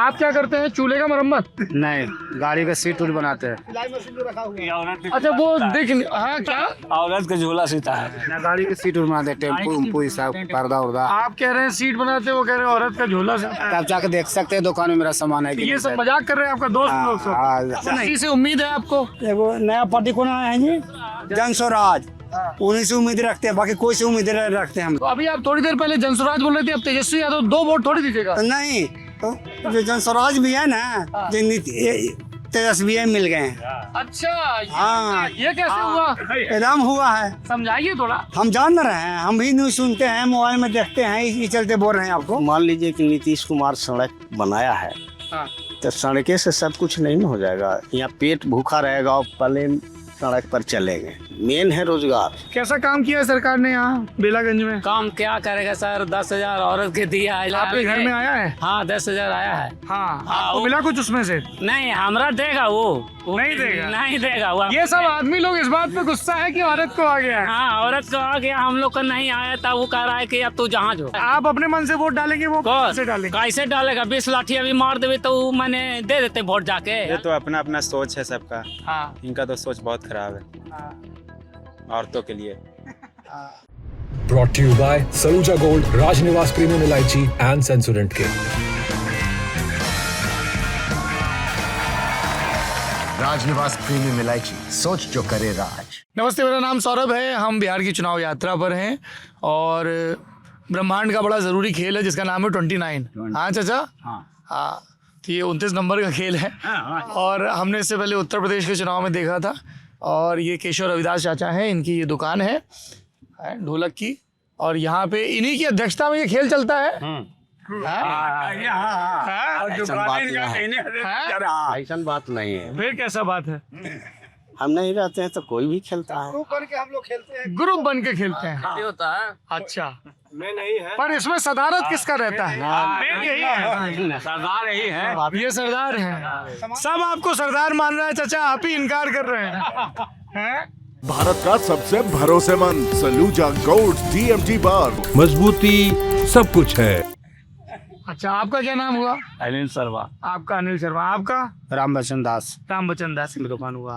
आप क्या करते हैं? चूल्हे का मरम्मत? नहीं, गाड़ी का सीट उट बनाते हैं। अच्छा वो देख, हाँ क्या? औरत का झोला सीता है। ना गाड़ी की सीट उट बनाते हैं, टेम्पू उम्पू ये सब, पर्दा उर्दा। आप कह रहे हैं सीट बनाते, वो कह रहे हैं औरत का झोला से। आप जाके देख सकते हैं दुकान में मेरा सामान है कि ये नहीं सब है। मजाक कर रहे हैं आपका दोस्त लोग सब? हाँ, इसी से उम्मीद है आपको? एगो नया पार्टी को ना है जी, जन स्वराज, उन्हीं से उम्मीद रखते हैं, बाकी कोई से उम्मीद नहीं रखते हैं हम। तो अभी आप थोड़ी देर पहले जनसुराज बोल रहे थे, अब तेजस्वी यादव, दो वोट थोड़ी दीजिएगा। तो नहीं, तो जो जन स्वराज भी है ना, जो तेजस्वी मिल गए हैं। अच्छा हाँ। ये कैसे हुआ? एकदम हुआ है, समझाइए थोड़ा। हम जान रहे हैं, हम भी न्यूज सुनते हैं, मोबाइल में देखते हैं, इसी चलते बोल रहे हैं आपको। मान लीजिए कि नीतीश कुमार सड़क बनाया है, हाँ। तो सड़के से सब कुछ नहीं ना हो जाएगा। यहाँ पेट भूखा रहेगा और पहले सड़क पर चलेंगे। मेन है रोजगार। कैसा काम किया है सरकार ने यहाँ बेलागंज में? काम क्या करेगा सर, 10,000 औरत के दिया है। आपके घर में आया है? हाँ 10,000 आया है। हाँ, आपको मिला कुछ उसमें से? नहीं हमरा देगा वो नहीं देगा? नहीं देगा वो। ये सब आदमी लोग इस बात पे गुस्सा है कि औरत को आ गया है। हाँ औरत को आ गया, हम लोग का नहीं आया था। वो कह रहा है कि अब तू जहाँ जो। आप अपने मन से वोट डालेंगे, वो कैसे डालेंगे? कैसे डालेगा? 20 लाठी अभी मार देवे तो वो मैंने दे देते वोट जाके। ये तो अपना अपना सोच है सबका। हाँ। इनका तो सोच बहुत खराब है औरतों के लिए। Brought to you by Saluja Gold, Rajnivas Premium Elaichi and Sensorant K. Rajnivas premium इलायची, सोच जो करे राज। नमस्ते, मेरा नाम सौरभ है। हम बिहार की चुनाव यात्रा पर हैं और ब्रह्मांड का बड़ा ज़रूरी खेल है जिसका नाम है 29। हाँ चाचा? हाँ, तो ये 29 नंबर का खेल है। और हमने इससे पहले उत्तर प्रदेश के चुनाव में देखा था। और ये केशव रविदास चाचा हैं, इनकी ये दुकान है ढोलक की, और यहाँ पे इन्हीं की अध्यक्षता में ये खेल चलता है। ऐसा बात नहीं है। फिर कैसा बात है? हम नहीं रहते हैं तो कोई भी खेलता है। ग्रुप बन के हम लोग खेलते हैं। ग्रुप बन के खेलते हैं? होता है। अच्छा, मैं नहीं है, पर इसमें सदारत किसका रहता है? मेन यही है, सरदार यही है। ये सरदार है। सब आपको सरदार मान रहा है चाचा, आप ही इनकार कर रहे हैं। भारत का सबसे भरोसेमंद सलूजा गोल्ड TMT बार, मजबूती सब कुछ है। अच्छा, आपका क्या नाम हुआ? अनिल शर्मा। आपका अनिल शर्मा। आपका? रामबचन दास। रामबचन दास की दुकान हुआ।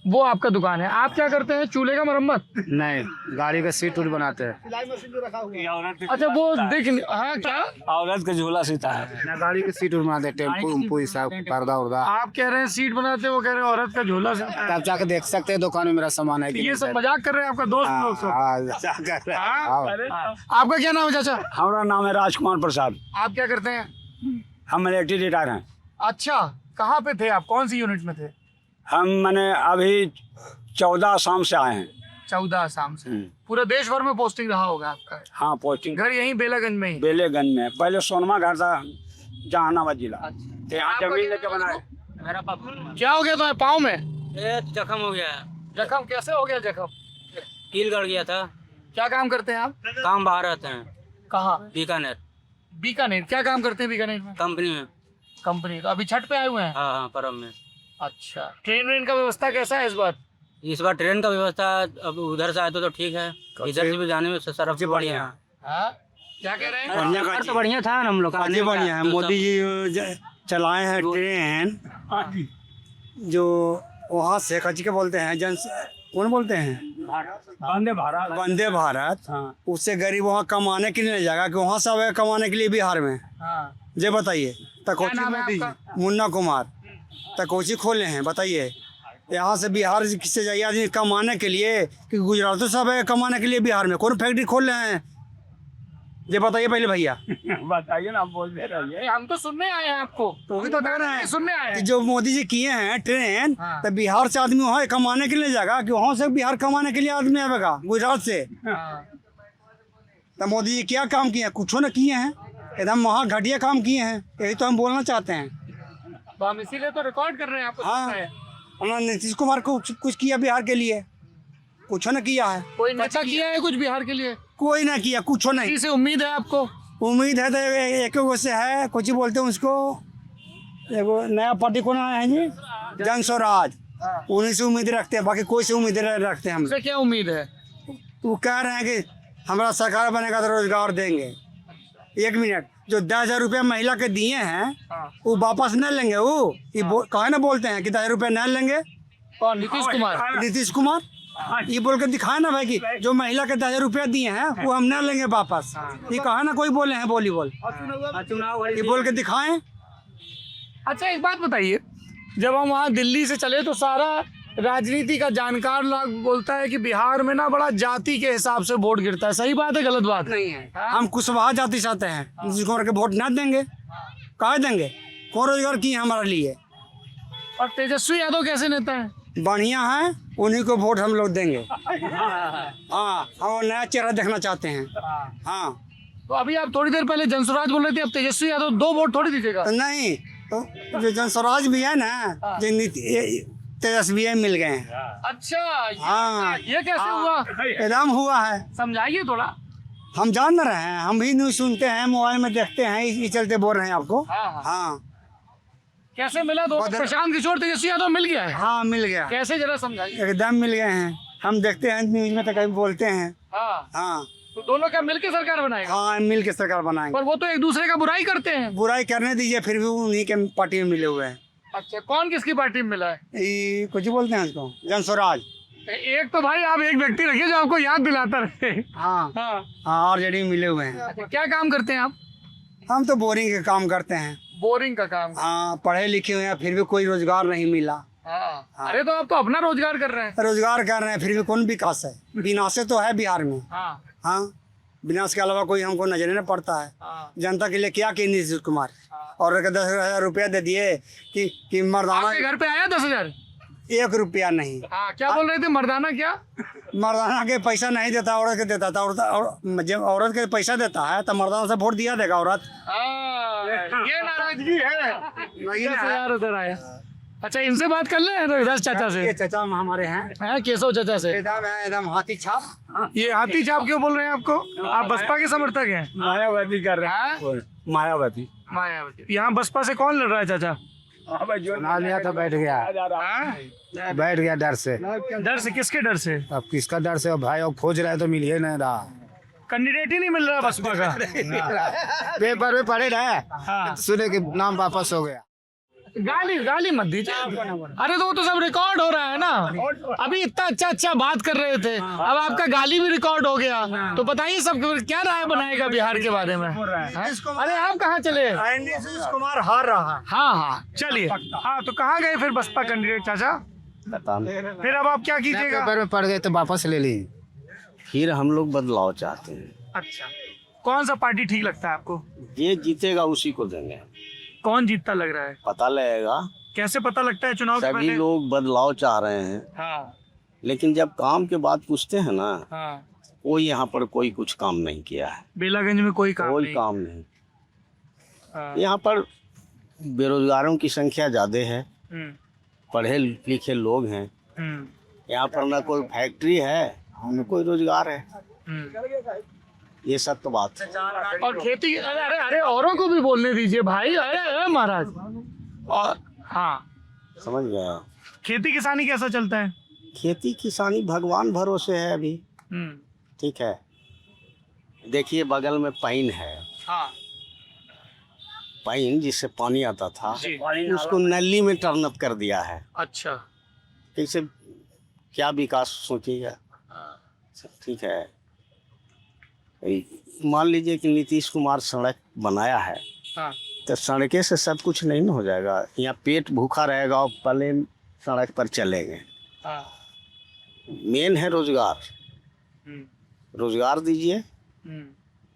वो आपका दुकान है। आप क्या करते हैं? चूल्हे का मरम्मत? नहीं, गाड़ी का सीट उट बनाते हैं। अच्छा वो देख, हाँ क्या? औरत का झोला सीता है। ना गाड़ी की सीट उट बनाते हैं, टेम्पू उम्पू ये सब, पर्दा उर्दा। आप कह रहे हैं सीट बनाते, वो कह रहे हैं औरत का झोला से। आप जाके देख सकते हैं दुकान में मेरा सामान है कि ये नहीं सब है। मजाक कर रहे हैं आपका दोस्त लोग सब? आपका क्या नाम है चाचा? हमारा नाम है राजकुमार प्रसाद। आप क्या करते हैं? हम मिलिट्री रिटायर हैं। अच्छा, कहाँ पे थे आप? कौन सी यूनिट में थे? हम मैंने अभी 14 आसाम से आए हैं। 14 आसाम से। पूरे देश भर में पोस्टिंग रहा होगा आपका? हाँ, पोस्टिंग घर यहीं बेलागंज में ही? बेलेगंज में। पहले सोनमा घर था, जहानाबाद जिला। तो यहाँ जमीन लेके बनाए। मेरा पापा क्या हो गया था पाँव में? जख्म हो गया। जख्म कैसे हो गया? जख्म कील गड़ गया था। क्या काम करते हैं आप? काम बाहर रहते हैं। कहाँ? बीकानेर। बीकानेर। क्या काम करते हैं बीकानेर में? कंपनी में। कंपनी। तो अभी छठ पे आए हुए हैं? हाँ हाँ परम में। अच्छा, ट्रेन व्रेन का व्यवस्था कैसा है इस बार? इस बार ट्रेन का व्यवस्था अब उधर से आए तो ठीक है, इधर से भी जाने में सरफ बढ़िया है। हाँ? क्या कह रहे हैं? बढ़िया तो बढ़िया था ना हम लोग का। काफी बढ़िया है। मोदी जी चलाए हैं ट्रेन, जो वहाँ से कच्ची के बोलते हैं, कौन बोलते हैं? वंदे भारत। वंदे भारत। उससे गरीब वहाँ कमाने के लिए नहीं जाएगा, कि वहाँ से आवे कमाने के लिए बिहार में। हाँ। जी बताइए। क्या नाम है आपका? मुन्ना कुमार। कोची खोले हैं बताइए। यहाँ से बिहार से जाइए आदमी कमाने के लिए, कि गुजरात तो सब है कमाने के लिए बिहार में, कौन फैक्ट्री खोल रहे हैं? ये बताइए पहले भैया। बताइए ना, आप बोल दे रहे हैं। हम तो सुनने आए हैं आपको। तो वही तो कह रहे हैं, सुनने आए कि हैं। जो मोदी जी किए हैं ट्रेन, हाँ। तो बिहार से आदमी वहाँ कमाने के लिए जाएगा, कि वहाँ से बिहार कमाने के लिए आदमी आएगा गुजरात से। हाँ। तो मोदी जी क्या काम किए हैं? कुछ न किए हैं, एकदम वहाँ घटिया काम किए हैं। यही तो हम बोलना चाहते हैं। तो हम इसीलिए तो रिकॉर्ड कर रहे हैं आपको। हाँ। सुन रहे हैं। उन्होंने नीतीश कुमार को कुछ किया बिहार के लिए? कुछ न किया है। कोई नेता किया है कुछ बिहार के लिए? कोई ना किया, कुछ नहीं। इसी से उम्मीद है आपको? उम्मीद है तो एक वो से है, कुछ बोलते हैं उसको, एगो नया पार्टी को ना है जी, जन स्वराज, उन्हीं से उम्मीद रखते हैं, बाकी कोई से उम्मीद नहीं रखते हैं हम। उससे क्या उम्मीद है? वो कह रहे हैं कि हमारा सरकार बनेगा तो रोजगार देंगे। एक मिनट, जो 10,000 रुपया महिला के दिए हैं वो वापस न लेंगे। वो ये कहे ना बोलते हैं कि 10,000 रुपया न लेंगे। कौन? नीतीश कुमार? नीतीश कुमार ये बोल के दिखाए ना भाई कि जो महिला के 10,000 रुपया दिए हैं वो हम न लेंगे वापस। ये कहा ना कोई बोले हैं वॉलीबॉल, ये बोल के दिखाएं। अच्छा एक बात बताइए, जब हम वहाँ दिल्ली से चले तो सारा राजनीति का जानकार लोग बोलता है कि बिहार में ना बड़ा जाति के हिसाब से वोट गिरता है, सही बात है गलत बात? नहीं है, हम कुशवाहा जाति चाहते हैं, नीतीश कुमार के वोट ना देंगे। कहा देंगे? कौन रोजगार किए हमारे लिए? और तेजस्वी यादव कैसे नेता है? बढ़िया है, उन्हीं को वोट हम लोग देंगे। हाँ, हम नया चेहरा देखना चाहते हैं। हाँ, तो अभी आप थोड़ी देर पहले जनसुराज बोल रहे थे, अब तेजस्वी यादव 2 वोट थोड़ी दीजिएगा? तो नहीं, तो जो जनस्वराज भी है ना, जो तेजस्वी मिल गए हैं। अच्छा, हाँ, ये कैसे हुआ? एकदम हुआ है। समझाइए थोड़ा। हम जान न रहे हैं, हम भी न्यूज सुनते हैं, मोबाइल में देखते हैं, इसी चलते बोल रहे हैं आपको। हाँ, कैसे मिला? दो प्रशांत किशोर तेजस्वी यादव मिल गया है? हाँ मिल गया, कैसे जरा समझाइए। एकदम मिल गए हैं। हम देखते हैं न्यूज में तो कभी बोलते हैं। हाँ, तो दोनों क्या मिलके सरकार बनाएगा? हाँ मिल के सरकार बनाएंगे। पर वो तो एक दूसरे का बुराई करते हैं। बुराई करने दीजिए, फिर भी उन्हीं के पार्टी में मिले हुए हैं। अच्छा, कौन किसकी पार्टी में मिला है? ये कुछ बोलते हैं उसको, जनस्वराज। एक तो भाई आप एक व्यक्ति रखिए जो आपको याद दिलाता रहे। हाँ हाँ, हाँ, आरजेडी में मिले हुए हैं। अच्छा, क्या काम करते हैं आप? हम तो बोरिंग के काम करते हैं। बोरिंग का काम? हाँ, पढ़े लिखे हुए हैं, फिर भी कोई रोजगार नहीं मिला। हाँ। अरे तो आप तो अपना रोजगार कर रहे हैं। रोजगार कर रहे हैं, फिर भी कौन विकास है? विनाश तो है बिहार में। हाँ, हाँ, विनाश के अलावा कोई हमको नजर नहीं पड़ता है। हाँ। जनता के लिए क्या किए नीतीश कुमार? और 10,000 रुपया दे दिए कि मर्दाना। आपके घर पे आया 10,000? 1 रुपया नहीं। हाँ, क्या बोल रहे थे? मर्दाना क्या? मर्दाना के पैसा नहीं देता, औरत के देता था। जब औरत के पैसा देता है तो मर्दाना से वोट दिया देगा औरत। ये नाराजगी है। 10,000 उधर आया। अच्छा, इनसे बात कर ले रविदास चाचा से। ये चाचा हमारे हैं, केशव चाचा से। एकदम हाथी छाप। ये हाथी छाप क्यों बोल रहे हैं आपको? आप बसपा के समर्थक हैं? मायावती कर रहे हैं। मायावती। मायावती। यहाँ बसपा से कौन लड़ रहा है चाचा? सुना लिया तो बैठ गया, बैठ गया डर से। डर से? किसके डर से? अब किसका डर से? भाई अब खोज रहे तो मिल ही नहीं रहा, कैंडिडेट ही नहीं मिल रहा बसपा का। पेपर में पढ़े रहे, सुने कि नाम वापस हो गया। गाली मत दीजिए। अरे तो वो तो सब रिकॉर्ड हो रहा है ना। अभी इतना अच्छा बात कर रहे थे, अब आपका गाली भी रिकॉर्ड हो गया, तो बताइए सब क्या राय बनाएगा बिहार के बारे में? अरे आप कहाँ चले? नीतीश कुमार हार रहा है। हाँ, चलिए। हाँ, तो कहाँ गए फिर बसपा कैंडिडेट चाचा? फिर अब आप क्या कीजिएगा? पेपर में पढ़ गए तो वापस ले ली। फिर हम लोग बदलाव चाहते हैं। अच्छा, कौन सा पार्टी ठीक लगता है आपको? ये जीतेगा उसी को देंगे। कौन जीतता लग रहा है? पता लगेगा। कैसे पता लगता है चुनाव के सभी पहले? लोग बदलाव चाह रहे हैं। हाँ, लेकिन जब काम के बाद पूछते हैं ना, हाँ। वो यहाँ पर कोई कुछ काम नहीं किया है। बेलागंज में कोई काम कोई नहीं? काम नहीं। हाँ। यहाँ पर बेरोजगारों की संख्या ज्यादा है, पढ़े लिखे लोग हैं। यहाँ पर ना कोई फैक्ट्री है, न कोई रोजगार है। ये सब तो बात है। और खेती, अरे औरों को भी बोलने दीजिए भाई। अरे महाराज। और हाँ, समझ गया। खेती किसानी कैसा चलता है? खेती किसानी भगवान भरोसे है अभी। ठीक है, देखिए बगल में पाइन है। हाँ, पाइन जिससे पानी आता था, उसको नली में टर्न अप कर दिया है। अच्छा, कैसे, क्या विकास सोचिएगा? ठीक है, मान लीजिए कि नीतीश कुमार सड़क बनाया है। हाँ। तो सड़कें से सब कुछ नहीं ना हो जाएगा। यहाँ पेट भूखा रहेगा और प्लेन सड़क पर चलेंगे। हाँ। मेन है रोजगार। रोजगार दीजिए,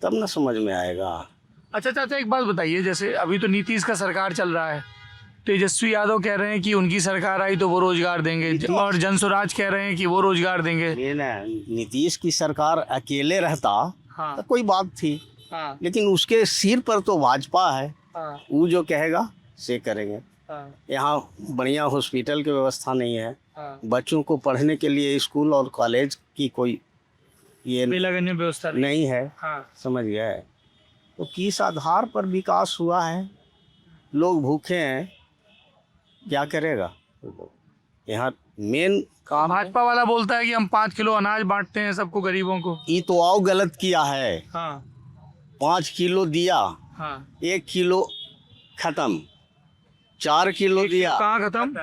तब ना समझ में आएगा। अच्छा चाचा, एक बात बताइए, जैसे अभी तो नीतीश का सरकार चल रहा है, तेजस्वी यादव कह रहे हैं कि उनकी सरकार आई तो वो रोजगार देंगे, और जनसुराज कह रहे हैं कि वो रोजगार देंगे। ये ना, नीतीश की सरकार अकेले रहता। हाँ। तो कोई बात थी। हाँ। लेकिन उसके सिर पर तो भाजपा है। हाँ। वो जो कहेगा से करेंगे। हाँ। यहाँ बढ़िया हॉस्पिटल की व्यवस्था नहीं है। हाँ। बच्चों को पढ़ने के लिए स्कूल और कॉलेज की कोई ये बेलागंज में व्यवस्था नहीं है। हाँ। समझ गए? तो किस आधार पर विकास हुआ है? लोग भूखे हैं, क्या करेगा? यहाँ मेन काम भाजपा वाला बोलता है कि हम 5 किलो अनाज बांटते हैं सबको, गरीबों को। ये तो आओ गलत किया है। हाँ। 5 किलो दिया, हाँ 1 किलो खत्म, 4 किलो दिया, कहाँ खत्म?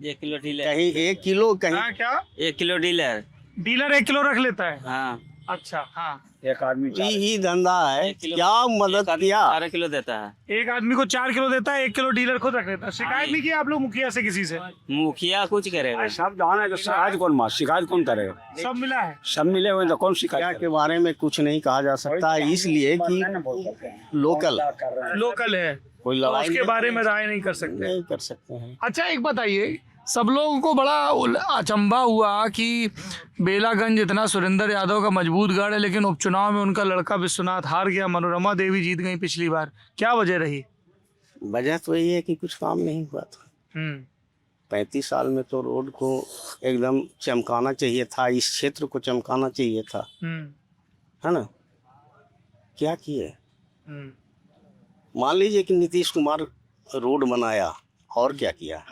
1 किलो डीलर, कहीं 1 किलो, कहीं हाँ क्या 1 किलो डीलर। डीलर 1 किलो रख लेता है? हाँ, अच्छा हाँ, एक आदमी ही धंधा है। 1 किलो, क्या मदद किया? 4 किलो देता है। एक आदमी को 4 किलो देता है, 1 किलो डीलर खुद रख लेता है। शिकायत नहीं किया आप लोग मुखिया से किसी से? मुखिया कुछ करेगा? सब जाना है तो शिकायत कौन करेगा? सब मिला है? सब मिले हुए तो कौन क्या शिकायत के बारे में कुछ नहीं कहा जा सकता है, इसलिए कि लोकल है, कोई तो लड़ाई उसके बारे में राय नहीं कर सकते। नहीं कर सकते हैं। अच्छा एक बताइए, सब लोगों को बड़ा अचंभा हुआ कि बेलागंज इतना सुरेंद्र यादव का मजबूत गढ़ है, लेकिन उपचुनाव में उनका लड़का विश्वनाथ हार गया, मनोरमा देवी जीत गई पिछली बार। क्या वजह रही? वजह तो यही है कि कुछ काम नहीं हुआ था। 35 साल में तो रोड को एकदम चमकाना चाहिए था, इस क्षेत्र को चमकाना चाहिए था, है ना? क्या किए? मान लीजिए कि नीतीश कुमार रोड बनाया, और क्या किया?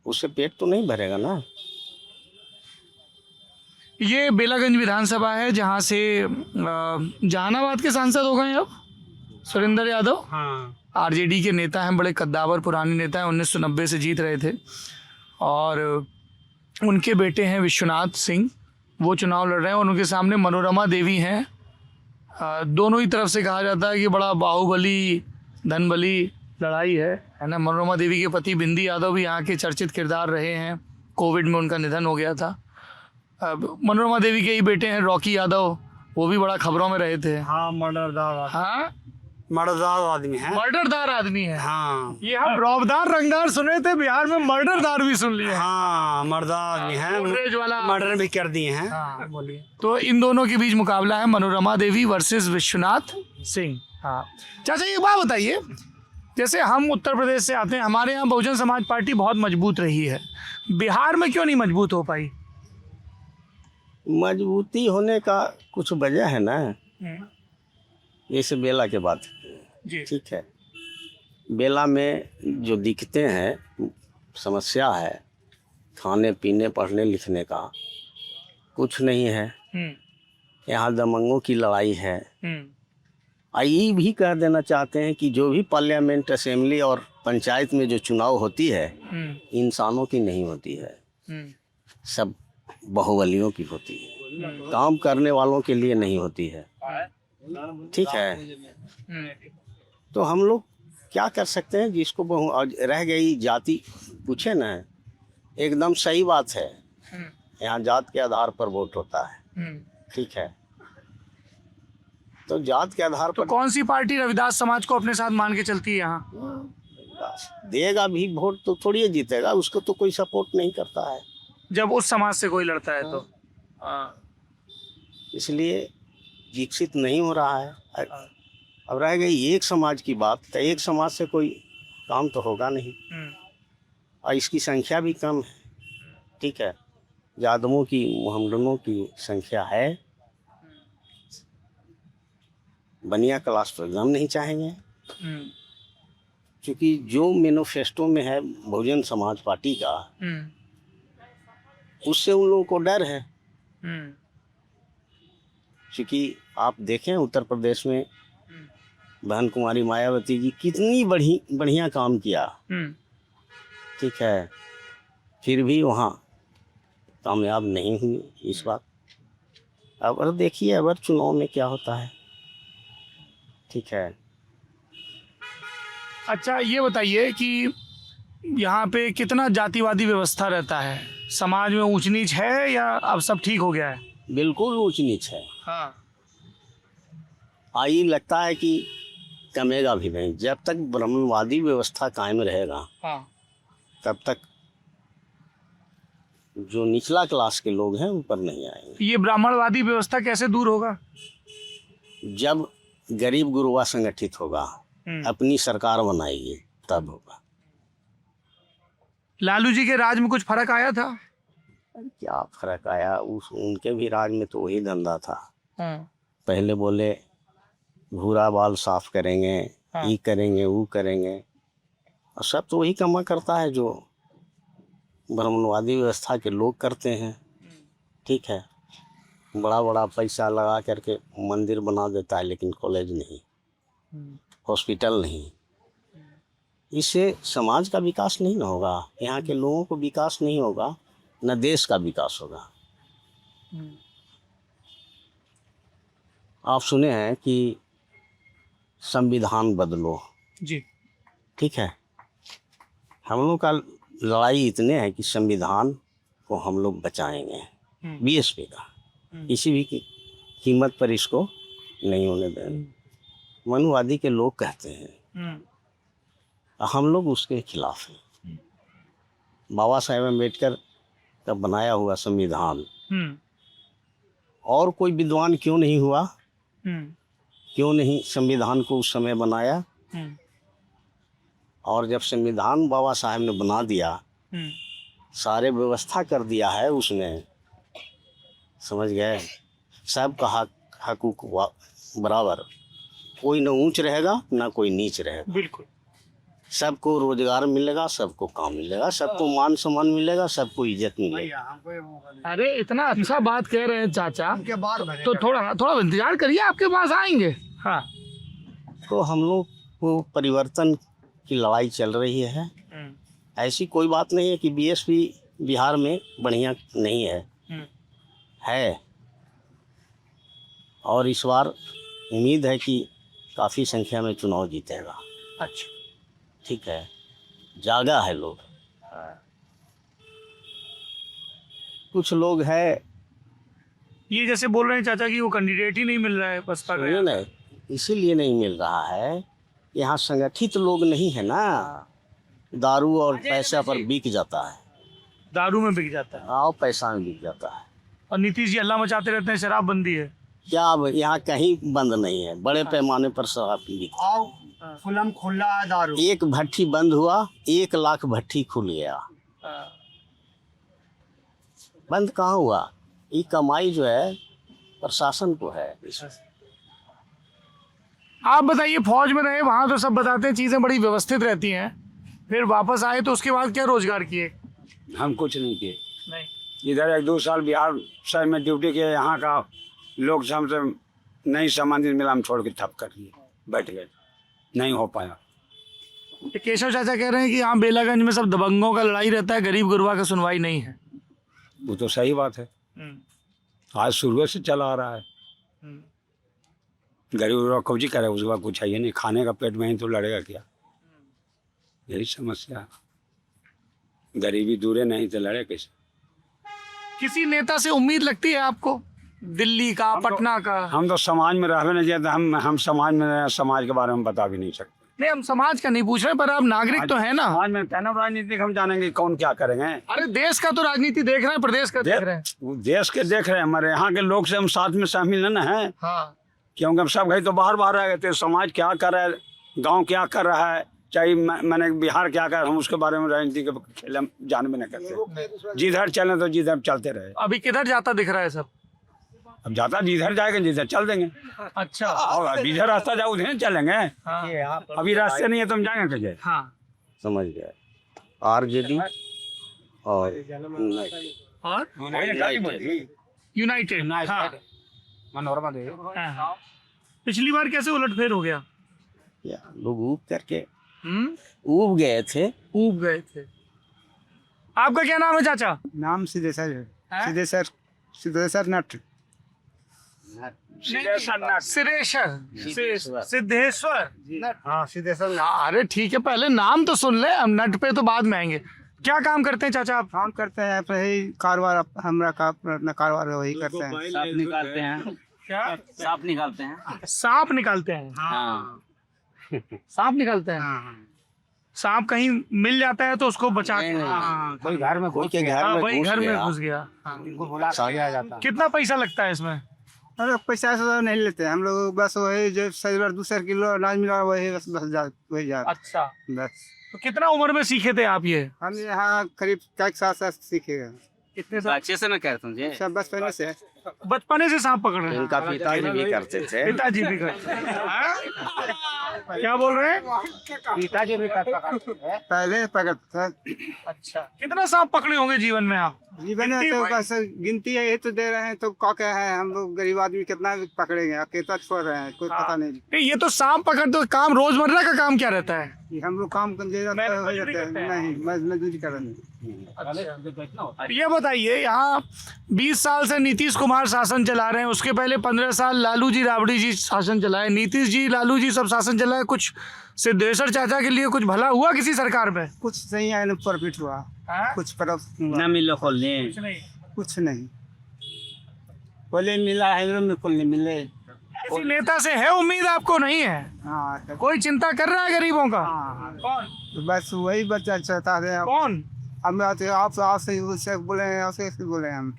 उससे पेट तो नहीं भरेगा ना। ये बेलागंज विधानसभा है जहाँ से जहानाबाद के सांसद हो गए अब सुरेंद्र यादव। हाँ, आरजेडी के नेता हैं, बड़े कद्दावर पुराने नेता हैं, 1990 से जीत रहे थे। और उनके बेटे हैं विश्वनाथ सिंह, वो चुनाव लड़ रहे हैं, और उनके सामने मनोरमा देवी हैं। दोनों ही तरफ से कहा जाता है कि बड़ा बाहुबली धनबली लड़ाई है ना। मनोरमा देवी के पति बिंदी यादव भी यहाँ के चर्चित किरदार रहे हैं, कोविड में उनका निधन हो गया था। अब मनोरमा देवी के ही बेटे हैं रॉकी यादव, वो भी बड़ा खबरों में रहे थे। हाँ मर्डरदार, हाँ मर्डरदार आदमी है। मर्डरदार आदमी है। हाँ, ये हम रौबदार रंगदार सुने थे, बिहार में मर्डरदार भी सुन लिए। हाँ मर्डरदार आदमी है, रोडरेज वाला मर्डर भी कर दिए हैं। हाँ बोलिए। तो इन दोनों के बीच मुकाबला है, मनोरमा देवी वर्सेस विश्वनाथ सिंह। हाँ चाचा एक बात बताइए, जैसे हम उत्तर प्रदेश से आते हैं, हमारे यहाँ बहुजन समाज पार्टी बहुत मजबूत रही है, बिहार में क्यों नहीं मजबूत हो पाई? मजबूती होने का कुछ वजह है ना। जैसे बेला के बात, ठीक है, बेला में जो दिखते हैं समस्या है, खाने पीने पढ़ने लिखने का कुछ नहीं है। यहाँ दबंगों की लड़ाई है। ये भी कह देना चाहते हैं कि जो भी पार्लियामेंट, असेंबली और पंचायत में जो चुनाव होती है, इंसानों की नहीं होती है, सब बाहुबलियों की होती है, काम करने वालों के लिए नहीं होती है। ठीक है, तो हम लोग क्या कर सकते हैं? जिसको रह गई जाति पूछे ना, एकदम सही बात है। यहाँ जात के आधार पर वोट होता है, ठीक है, तो जात के आधार तो पर कौन सी पार्टी रविदास समाज को अपने साथ मान के चलती है यहाँ? देगा भी वोट तो थोड़ी जीतेगा, उसको तो कोई सपोर्ट नहीं करता है जब उस समाज से कोई लड़ता है तो। इसलिए विकसित नहीं हो रहा है। अब रह गई एक समाज की बात, तो एक समाज से कोई काम तो होगा नहीं, और इसकी संख्या भी कम है। ठीक है, यादवों की, मोहम्मदनों की संख्या है, बनिया क्लास तो एकदम नहीं चाहेंगे, क्योंकि जो मैनिफेस्टो में है बहुजन समाज पार्टी का, उससे उन लोगों को डर है। क्योंकि आप देखें उत्तर प्रदेश में बहन कुमारी मायावती जी कितनी बढ़िया काम किया, ठीक है, फिर भी वहाँ कामयाब नहीं हुई इस बात। अब देखिए अब चुनाव में क्या होता है। ठीक है, अच्छा ये बताइए कि यहाँ पे कितना जातिवादी व्यवस्था रहता है, समाज में ऊंच नीच है या अब सब ठीक हो गया है? बिल्कुल ऊंच नीच है। हाँ, आई लगता है कि कमेगा भी नहीं। जब तक ब्राह्मणवादी व्यवस्था कायम रहेगा, हाँ, तब तक जो निचला क्लास के लोग हैं ऊपर नहीं आएंगे। ये ब्राह्मणवादी व्यवस्था कैसे दूर होगा? जब गरीब गुरुआ संगठित होगा, अपनी सरकार बनाएगी, तब होगा। लालू जी के राज में कुछ फर्क आया था? क्या फर्क आया? उनके भी राज में तो वही धंधा था। हाँ, पहले बोले भूरा बाल साफ करेंगे, हाँ, ये करेंगे, वो करेंगे, और सब तो वही कमा करता है जो ब्राह्मणवादी व्यवस्था के लोग करते हैं। ठीक है, बड़ा बड़ा पैसा लगा करके मंदिर बना देता है, लेकिन कॉलेज नहीं। हॉस्पिटल नहीं। इससे समाज का विकास नहीं ना होगा, यहाँ के लोगों को विकास नहीं होगा, न देश का विकास होगा। आप सुने हैं कि संविधान बदलो, जी। ठीक है। हम लोग का लड़ाई इतने है कि संविधान को हम लोग बचाएंगे, बीएसपी का, किसी भी कीमत पर इसको नहीं होने देंगे। मनुवादी के लोग कहते हैं, हम लोग उसके खिलाफ हैं। बाबा साहेब अम्बेडकर का बनाया हुआ संविधान, और कोई विद्वान क्यों नहीं हुआ, क्यों नहीं संविधान को उस समय बनाया? और जब संविधान बाबा साहेब ने बना दिया, सारे व्यवस्था कर दिया है उसने, समझ गए, सबका हकूक बराबर, कोई न ऊंच रहेगा ना कोई नीच रहेगा। बिल्कुल। सबको रोजगार मिलेगा, सबको काम मिलेगा, सबको मान सम्मान मिलेगा, सबको इज्जत मिलेगा। अरे इतना अच्छा बात कह रहे हैं चाचा, तो थोड़ा इंतजार करिए, आपके पास आएंगे। हाँ। तो हम लोग को परिवर्तन की लड़ाई चल रही है। ऐसी कोई बात नहीं है कि बीएसपी बिहार में बढ़िया नहीं है। और इस बार उम्मीद है कि काफ़ी संख्या में चुनाव जीतेगा। अच्छा, ठीक है, जागा है लोग। कुछ लोग है, ये जैसे बोल रहे हैं चाचा कि वो कैंडिडेट ही नहीं मिल रहा है बसपा का। नहीं, इसीलिए नहीं मिल रहा है, यहाँ संगठित लोग नहीं है ना, दारू और पैसा पर बिक जाता है। दारू में बिक जाता है और पैसा में बिक जाता है। और नीतीश जी हल्ला मचाते रहते हैं शराबबंदी है। क्या यहाँ कहीं बंद नहीं है, बड़े पैमाने पर शराब बिकती है। खुलम खुला दारू। एक भट्टी बंद हुआ, 1 लाख भट्टी खुल गया। बंद कहाँ हुआ? ये कमाई जो है प्रशासन को है। आप बताइए, फौज में रहे, वहाँ तो सब बताते हैं चीजें बड़ी व्यवस्थित रहती हैं, फिर वापस आए तो उसके बाद क्या रोजगार किए? हम कुछ नहीं किए। नहीं। इधर 1-2 साल बिहार शहर में ड्यूटी किए, यहाँ का लोग हमसे नहीं संबंधित मिला, हम छोड़ के ठप कर लिए, बैठ गए, नहीं हो पाया। केशव चाचा कह रहे हैं कि यहाँ बेलागंज में सब दबंगों का लड़ाई रहता है, गरीब गुरबा का सुनवाई नहीं है। वो तो सही बात है, आज शुरू से चला आ रहा है। गरीब गुरबा कौची करे, उसके बाद कुछ है ही नहीं, खाने का पेट में ही तो लड़ेगा क्या? यही समस्या, गरीबी दूरे नहीं तो लड़े कैसे? किसी नेता से उम्मीद लगती है आपको, दिल्ली का, पटना का? हम तो समाज में रहने नहीं जाते, हम समाज में, समाज के बारे में बता भी नहीं सकते। नहीं, हम समाज का नहीं पूछ रहे, पर आप नागरिक तो है ना। समाज में कहना, राजनीतिक हम जानेंगे कौन क्या करेंगे। अरे देश का तो राजनीति देख रहे हैं, प्रदेश का देख रहे हैं। देश के देख रहे हैं, हमारे यहाँ के लोग से हम साथ में शामिल न है। हाँ। क्योंकि हम सब गए तो बाहर रह गए थे, समाज क्या कर रहा है, गाँव क्या कर रहा है, चाहे मैंने बिहार क्या कर, हम उसके बारे में राजनीति के खेल हम जान भी नहीं करते। जिधर चले तो जिधर चलते रहे। अभी किधर जाता दिख रहा है सब? अब जाता जिधर जाएगा, जिधर चल देंगे। अच्छा। और जिधर रास्ता जाओ उधर चलेंगे। हाँ। अभी रास्ते नहीं है तो हम जाएंगे कैसे? हाँ, समझ गए। आरजेडी और यूनाइटेड। हाँ। हाँ। पिछली बार कैसे उलटफेर हो गया? लोग ऊब करके ऊब गए थे। ऊब गए थे। आपका क्या नाम है चाचा? नाम सिद्धेश्वर है। सिद्धेश्वर नट। सिद्धेश्वर। हाँ, सिद्धेश्वर। अरे ठीक है, पहले नाम तो सुन ले, हम नट पे तो बाद में आएंगे। क्या काम करते हैं चाचा आप? काम करते हैं यही कारोबार, हमारा अपना कारोबार है, वही करते हैं। सांप निकालते हैं। क्या? सांप निकालते हैं। सांप निकालते हैं? हाँ। सांप निकालते हैं। सांप कहीं मिल जाता है तो उसको बचा के। कोई घर में कोई के घर में वही घर में गया। घुस गया। इनको बुला आ जाता। कितना पैसा लगता है इसमें? अरे पैसा ऐसा नहीं लेते हम लोग, बस वही जो सही बार 2 किलो अनाज मिला वही बस वही जा। अच्छा, बस। तो कितना उम्र में सीखे थे आप ये? हम यहाँ करीब 1 साल से सीखे हैं। कितने साल? अच्छे से ना कहते हैं सब बस पहले से। बचपने से सांप पकड़ रहे हैं? इनका पिताजी भी करते थे। पिताजी भी करते हैं। हाँ? क्या बोल रहे हैं? पिताजी भी पहले पकड़ते थे। अच्छा, कितना सांप पकड़े होंगे जीवन में आप? जीवन में तो बस गिनती है, ये तो दे रहे हैं तो क्या है, हम लोग गरीब आदमी कितना पकड़ेंगे, आप कितना छोड़ रहे हैं, कुछ पता नहीं। नहीं, ये तो सांप पकड़ते हो, काम रोजमर्रा का काम क्या रहता है? ये हम लोग काम कर दे जाते हैं, नहीं मजदूरी कर रहे हैं। ये बताइए, यहाँ 20 साल से नीतीश कुमार शासन चला रहे हैं, उसके पहले 15 साल लालू जी राबड़ी जी शासन चलाए, नीतीश जी लालू जी सब शासन चलाए, कुछ सिद्धेश्वर चाचा के लिए कुछ भला हुआ किसी सरकार में? कुछ नहीं है, प्रॉफिट हुआ, कुछ प्रॉफिट ना मिलो खोलने कुछ नहीं, बोले मिला है में कुल नहीं मिले। किसी नेता से है उम्मीद आपको? नहीं है? हाँ कोई चिंता कर रहा है गरीबों का? कौन? तो बस वही बच्चा चाहता है। कौन? हम आपसे उससे बोले हैं, आपसे बोले हैं हम।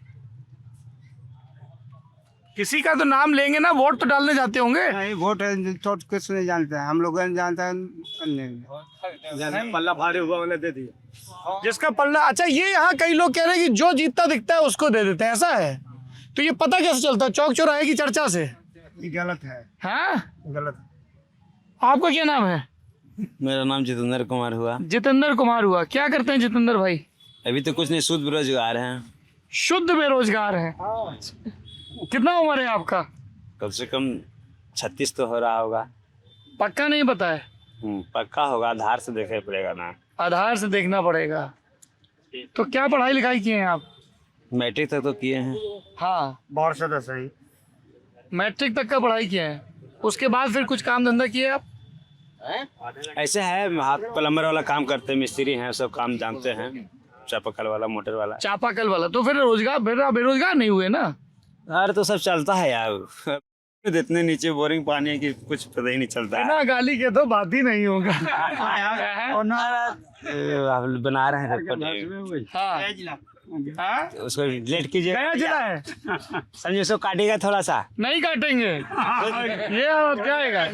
किसी का तो नाम लेंगे ना, वोट तो डालने जाते होंगे। नहीं, वोट कुछ नहीं जानते हैं, हम लोग जानते हैं। पल्ला भारी हुआ मैंने दे दिया। जिसका पल्ला, अच्छा, ये यहाँ कई लोग कह रहे हैं कि जो जीतता दिखता है उसको दे देते हैं, ऐसा है? तो ये पता कैसे चलता है? चौक चौराहे की चर्चा से? ये गलत है, हाँ, गलत। आपका क्या नाम है? मेरा नाम जितेंद्र कुमार हुआ। जितेंद्र कुमार हुआ। क्या करते हैं जितेंद्र भाई? अभी तो कुछ नहीं, शुद्ध बेरोजगार हैं। शुद्ध बेरोजगार है। कितना उम्र है आपका? कम से कम 36 तो हो रहा होगा। पक्का नहीं पता है? पक्का होगा, आधार से देखना पड़ेगा ना। आधार से देखना पड़ेगा। तो क्या पढ़ाई लिखाई किए हैं आप? मैट्रिक तक तो किए हैं। हाँ, बहुत ज्यादा सही। मैट्रिक तक का पढ़ाई किए हैं, उसके बाद फिर कुछ काम धंधा किए आप? ऐसे है, हाथ प्लम्बर वाला काम करते हैं, मिस्त्री हैं, सब काम जानते हैं, चापाकल वाला, मोटर वाला। चापाकल वाला। तो फिर रोजगार, बेरोजगार नहीं हुए ना? अरे तो सब चलता है यार। इतने नीचे बोरिंग पानी है कि कुछ पता ही नहीं चलता है। बिना गाली के तो बात ही नहीं होगा। बना रहे हैं हाँ। हाँ? उसको लेट कीजिए। गया जिला है? समझे, उसको काटेगा थोड़ा सा। नहीं काटेंगे। ये क्या है?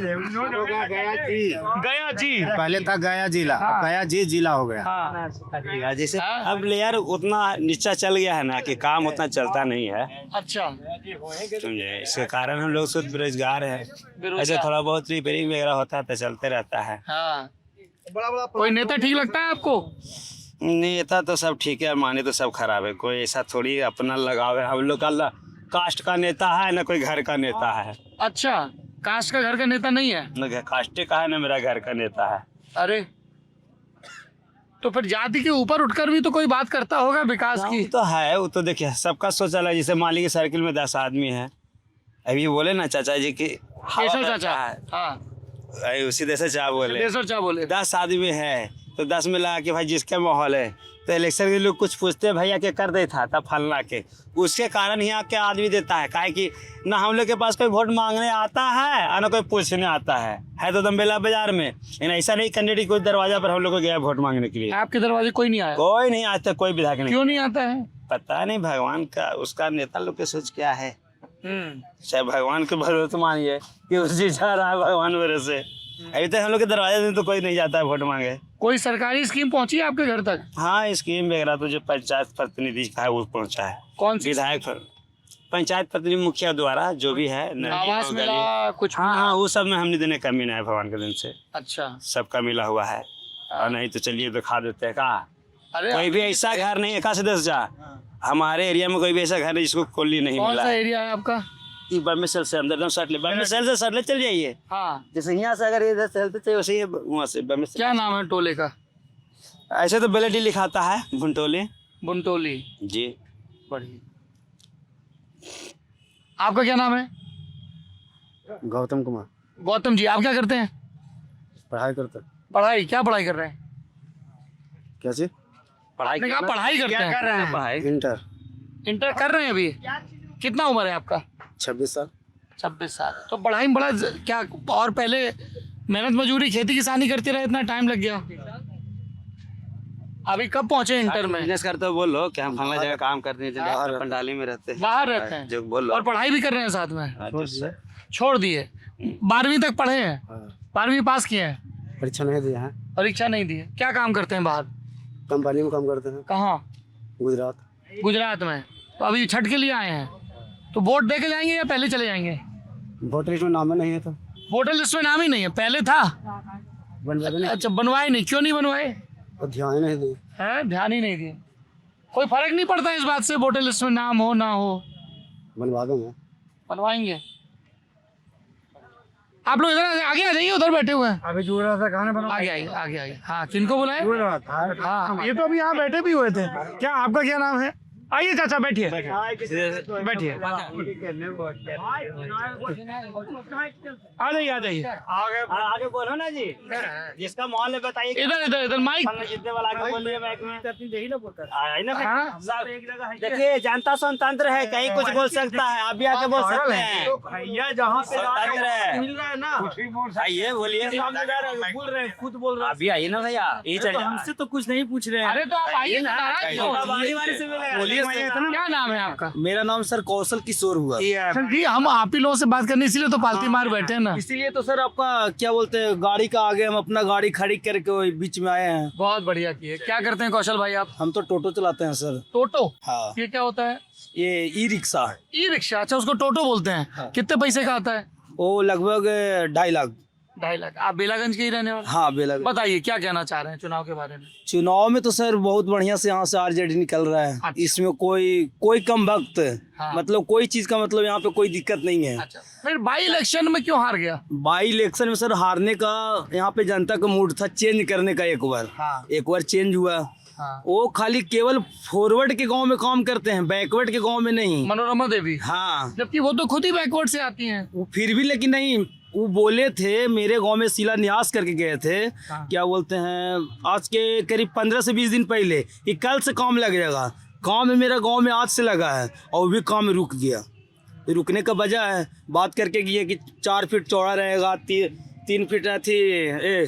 गया जी पहले था गया जिला, अब गया जी जिला हो गया। हाँ। जैसे अब यार उतना नीचा चल गया है ना कि काम उतना चलता नहीं है। अच्छा, समझे, इसके कारण हम लोग शुद्ध बेरोजगार है। ऐसे थोड़ा बहुत रिपेयरिंग वगैरह होता है तो चलते रहता है। हाँ। कोई नेता ठीक लगता है आपको? नेता तो सब ठीक है, माने तो सब खराब है। कोई ऐसा थोड़ी अपना लगाव है। हम लोग का कास्ट का नेता है ना, कोई घर का नेता है। अच्छा, कास्ट का घर का नेता नहीं है? न कास्ट का है ना मेरा घर का नेता है। अरे, तो फिर जाति के ऊपर उठकर भी तो कोई बात करता होगा विकास की। तो है, वो तो देखिए सबका सोच अलग। जैसे मान लीजिए सर्किल में 10 आदमी है, अभी बोले ना चाचा जी की केशव चाचा। हाँ, उसी जैसे चाह बोले, केशव चाचा बोले 10 आदमी है तो 10 में लगा कि भाई जिसका माहौल है, तो इलेक्शन के लोग कुछ पूछते भैया के कर देता तब फलना के, उसके कारण यहाँ के आदमी देता है। काहे कि ना हम लोग के पास कोई वोट मांगने आता है और ना कोई पूछने आता है तो दम्बेला बाजार में। लेकिन ऐसा नहीं कैंडिडेट कोई दरवाजा पर हम लोग को गया वोट मांगने के लिए। आपके दरवाजे कोई नहीं आया? कोई नहीं आज तक, कोई विधायक नहीं। क्यों नहीं आता है? पता नहीं, भगवान का उसका नेता लोग की सोच क्या है। चाहे भगवान के भरोसे मानिए कि उस चीज जा रहा है भगवान भरोसे। अभी तक हम लोग के दरवाजे में तो कोई नहीं जाता है वोट मांगे। कोई सरकारी स्कीम पहुंची है आपके घर तक? हाँ, स्कीम वगैरह तो जो पंचायत प्रतिनिधि का है वो पहुंचा है। कौन सी? विधायक पंचायत प्रतिनिधि मुखिया द्वारा जो भी है, आवास मिला कुछ? हाँ, वो सब में हमने देने कमी नहीं है भगवान के दिन से। अच्छा, सबका मिला हुआ है। और नहीं तो चलिए दिखा देते हैं। कहा अरे कोई भी ऐसा घर नहीं है, कहा से 10 जा हमारे एरिया में कोई भी ऐसा घर है जिसको कोली नहीं कौन मिला। सा एरिया है आपका? बर्मेसल से अंदर बर्मेसल से सटले चल जाइए। हाँ, जैसे यहाँ से अगर इधर चलते थे वैसे ही वहाँ से बर्मेसल। क्या नाम है टोले का? ऐसे तो बेलेटी लिखाता है, भुंटोली। बुंटोली जी। बढ़िया। आपका क्या नाम है? गौतम कुमार। गौतम जी, आप क्या करते हैं? पढ़ाई करते। पढ़ाई? क्या पढ़ाई कर रहे हैं? क्या चीज? पढ़ाई आपने कहा पढ़ाई करते हैं? कर रहे हैं पढ़ाई इंटर। इंटर कर रहे हैं अभी? कितना उम्र है आपका? 26 साल। 26 साल। तो पढ़ाई में बड़ा क्या, और पहले मेहनत मजूरी खेती किसानी करते रहे, इतना टाइम लग गया। अभी कब पहुंचे इंटर में? बिजनेस करते हो बोलो कि हम फला जगह काम करते हैं, पंडाली में रहते हैं, बाहर रहते हैं जो बोलो। और पढ़ाई भी कर रहे हैं साथ में? छोड़ दिए। 12वीं तक पढ़े हैं? 12वीं पास किए हैं? परीक्षा नहीं दिया है। परीक्षा नहीं दी है। क्या काम करते हैं बाहर? कंपनी में काम करते हैं। कहाँ? गुजरात। गुजरात में। तो अभी छठ के लिए आए हैं? तो वोट दे के जाएंगे या पहले चले जाएंगे? वोटर लिस्ट में नाम नहीं है तो वोटर लिस्ट में नाम ही नहीं है, पहले था। अच्छा, बनवाए नहीं, क्यों नहीं बनवाए? ध्यान नहीं दी है, ध्यान ही नहीं दिए। कोई फर्क नहीं पड़ता इस बात से वोटर लिस्ट में नाम हो ना हो? बनवा देंगे। बनवाएंगे। आप लोग इधर आगे आ जाइए, उधर बैठे हुए हैं। अभी जुड़ रहा था, कहाँ बना आगे आइए, आगे आइए। हाँ, किनको बुलाए? जुड़ रहा था। हाँ, ये तो अभी यहाँ बैठे भी हुए थे। क्या आपका क्या नाम है? आइए चाचा, बैठिए बैठिए, आ जाइए आ जाइए। आगे बोलो ना जी, जिसका माहौल है बताइए। इधर इधर इधर माइक। जितने वाला आगे बोलिए माइक में। आई ना हाँ? देखिए, जनता स्वतंत्र है, कहीं कुछ बोल सकता है, आप भी आके बोल सकते हैं। भैया जहाँ पे स्वतंत्र है, मिल रहा है ना, आइए बोलिए। बोल रहे हैं, खुद बोल रहे अभी आइए ना भैया, ये चलिए। हमसे तो कुछ नहीं पूछ रहे हैं। अरे तो आप आइए ना, नाराज क्यों? बारी से मिलेगा। क्या नाम है आपका? मेरा नाम सर कौशल किशोर हुआ। सर जी, हम आप ही लोगों से बात करने इसीलिए तो पालती मार बैठे हैं ना। इसीलिए तो सर आपका क्या बोलते हैं, गाड़ी का आगे हम अपना गाड़ी खड़ी करके वही बीच में आए हैं। बहुत बढ़िया किए। क्या करते हैं कौशल भाई आप? हम तो टोटो चलाते हैं सर। टोटो? हाँ, ये क्या होता है? ये ई रिक्शा है। E rickshaw? अच्छा, उसको टोटो बोलते हैं। कितने पैसे का आता है? वो लगभग 2.5 लाख। 2.5 लाख। आप बेलागंज के ही रहने वाले? हाँ, बेला। बताइए क्या कहना चाह रहे हैं चुनाव के बारे में? चुनाव में तो सर बहुत बढ़िया से यहाँ से आरजेडी निकल रहा है। अच्छा। इसमें कोई कम वक्त हाँ। मतलब कोई चीज का मतलब यहाँ पे कोई दिक्कत नहीं है। अच्छा, फिर बाई इलेक्शन में क्यों हार गया? बाई इलेक्शन में सर हारने का यहाँ पे जनता का मूड था चेंज करने का। एक बार चेंज हुआ। हाँ। वो खाली केवल फॉरवर्ड के गांव में काम करते हैं, बैकवर्ड के गांव में नहीं। मनोरमा देवी? हाँ, जबकि वो तो खुद ही बैकवर्ड से आती हैं। वो फिर भी लेकिन नहीं, वो बोले थे मेरे गांव में शिलान्यास करके गए थे। हाँ। क्या बोलते हैं, आज के करीब 15 से 20 दिन पहले कि कल से काम लग जाएगा। काम में मेरा गांव में आज से लगा है और वो भी काम में रुक गया। रुकने का वजह है, बात करके किए कि 4 फीट चौड़ा रहेगा, 3 फीट थी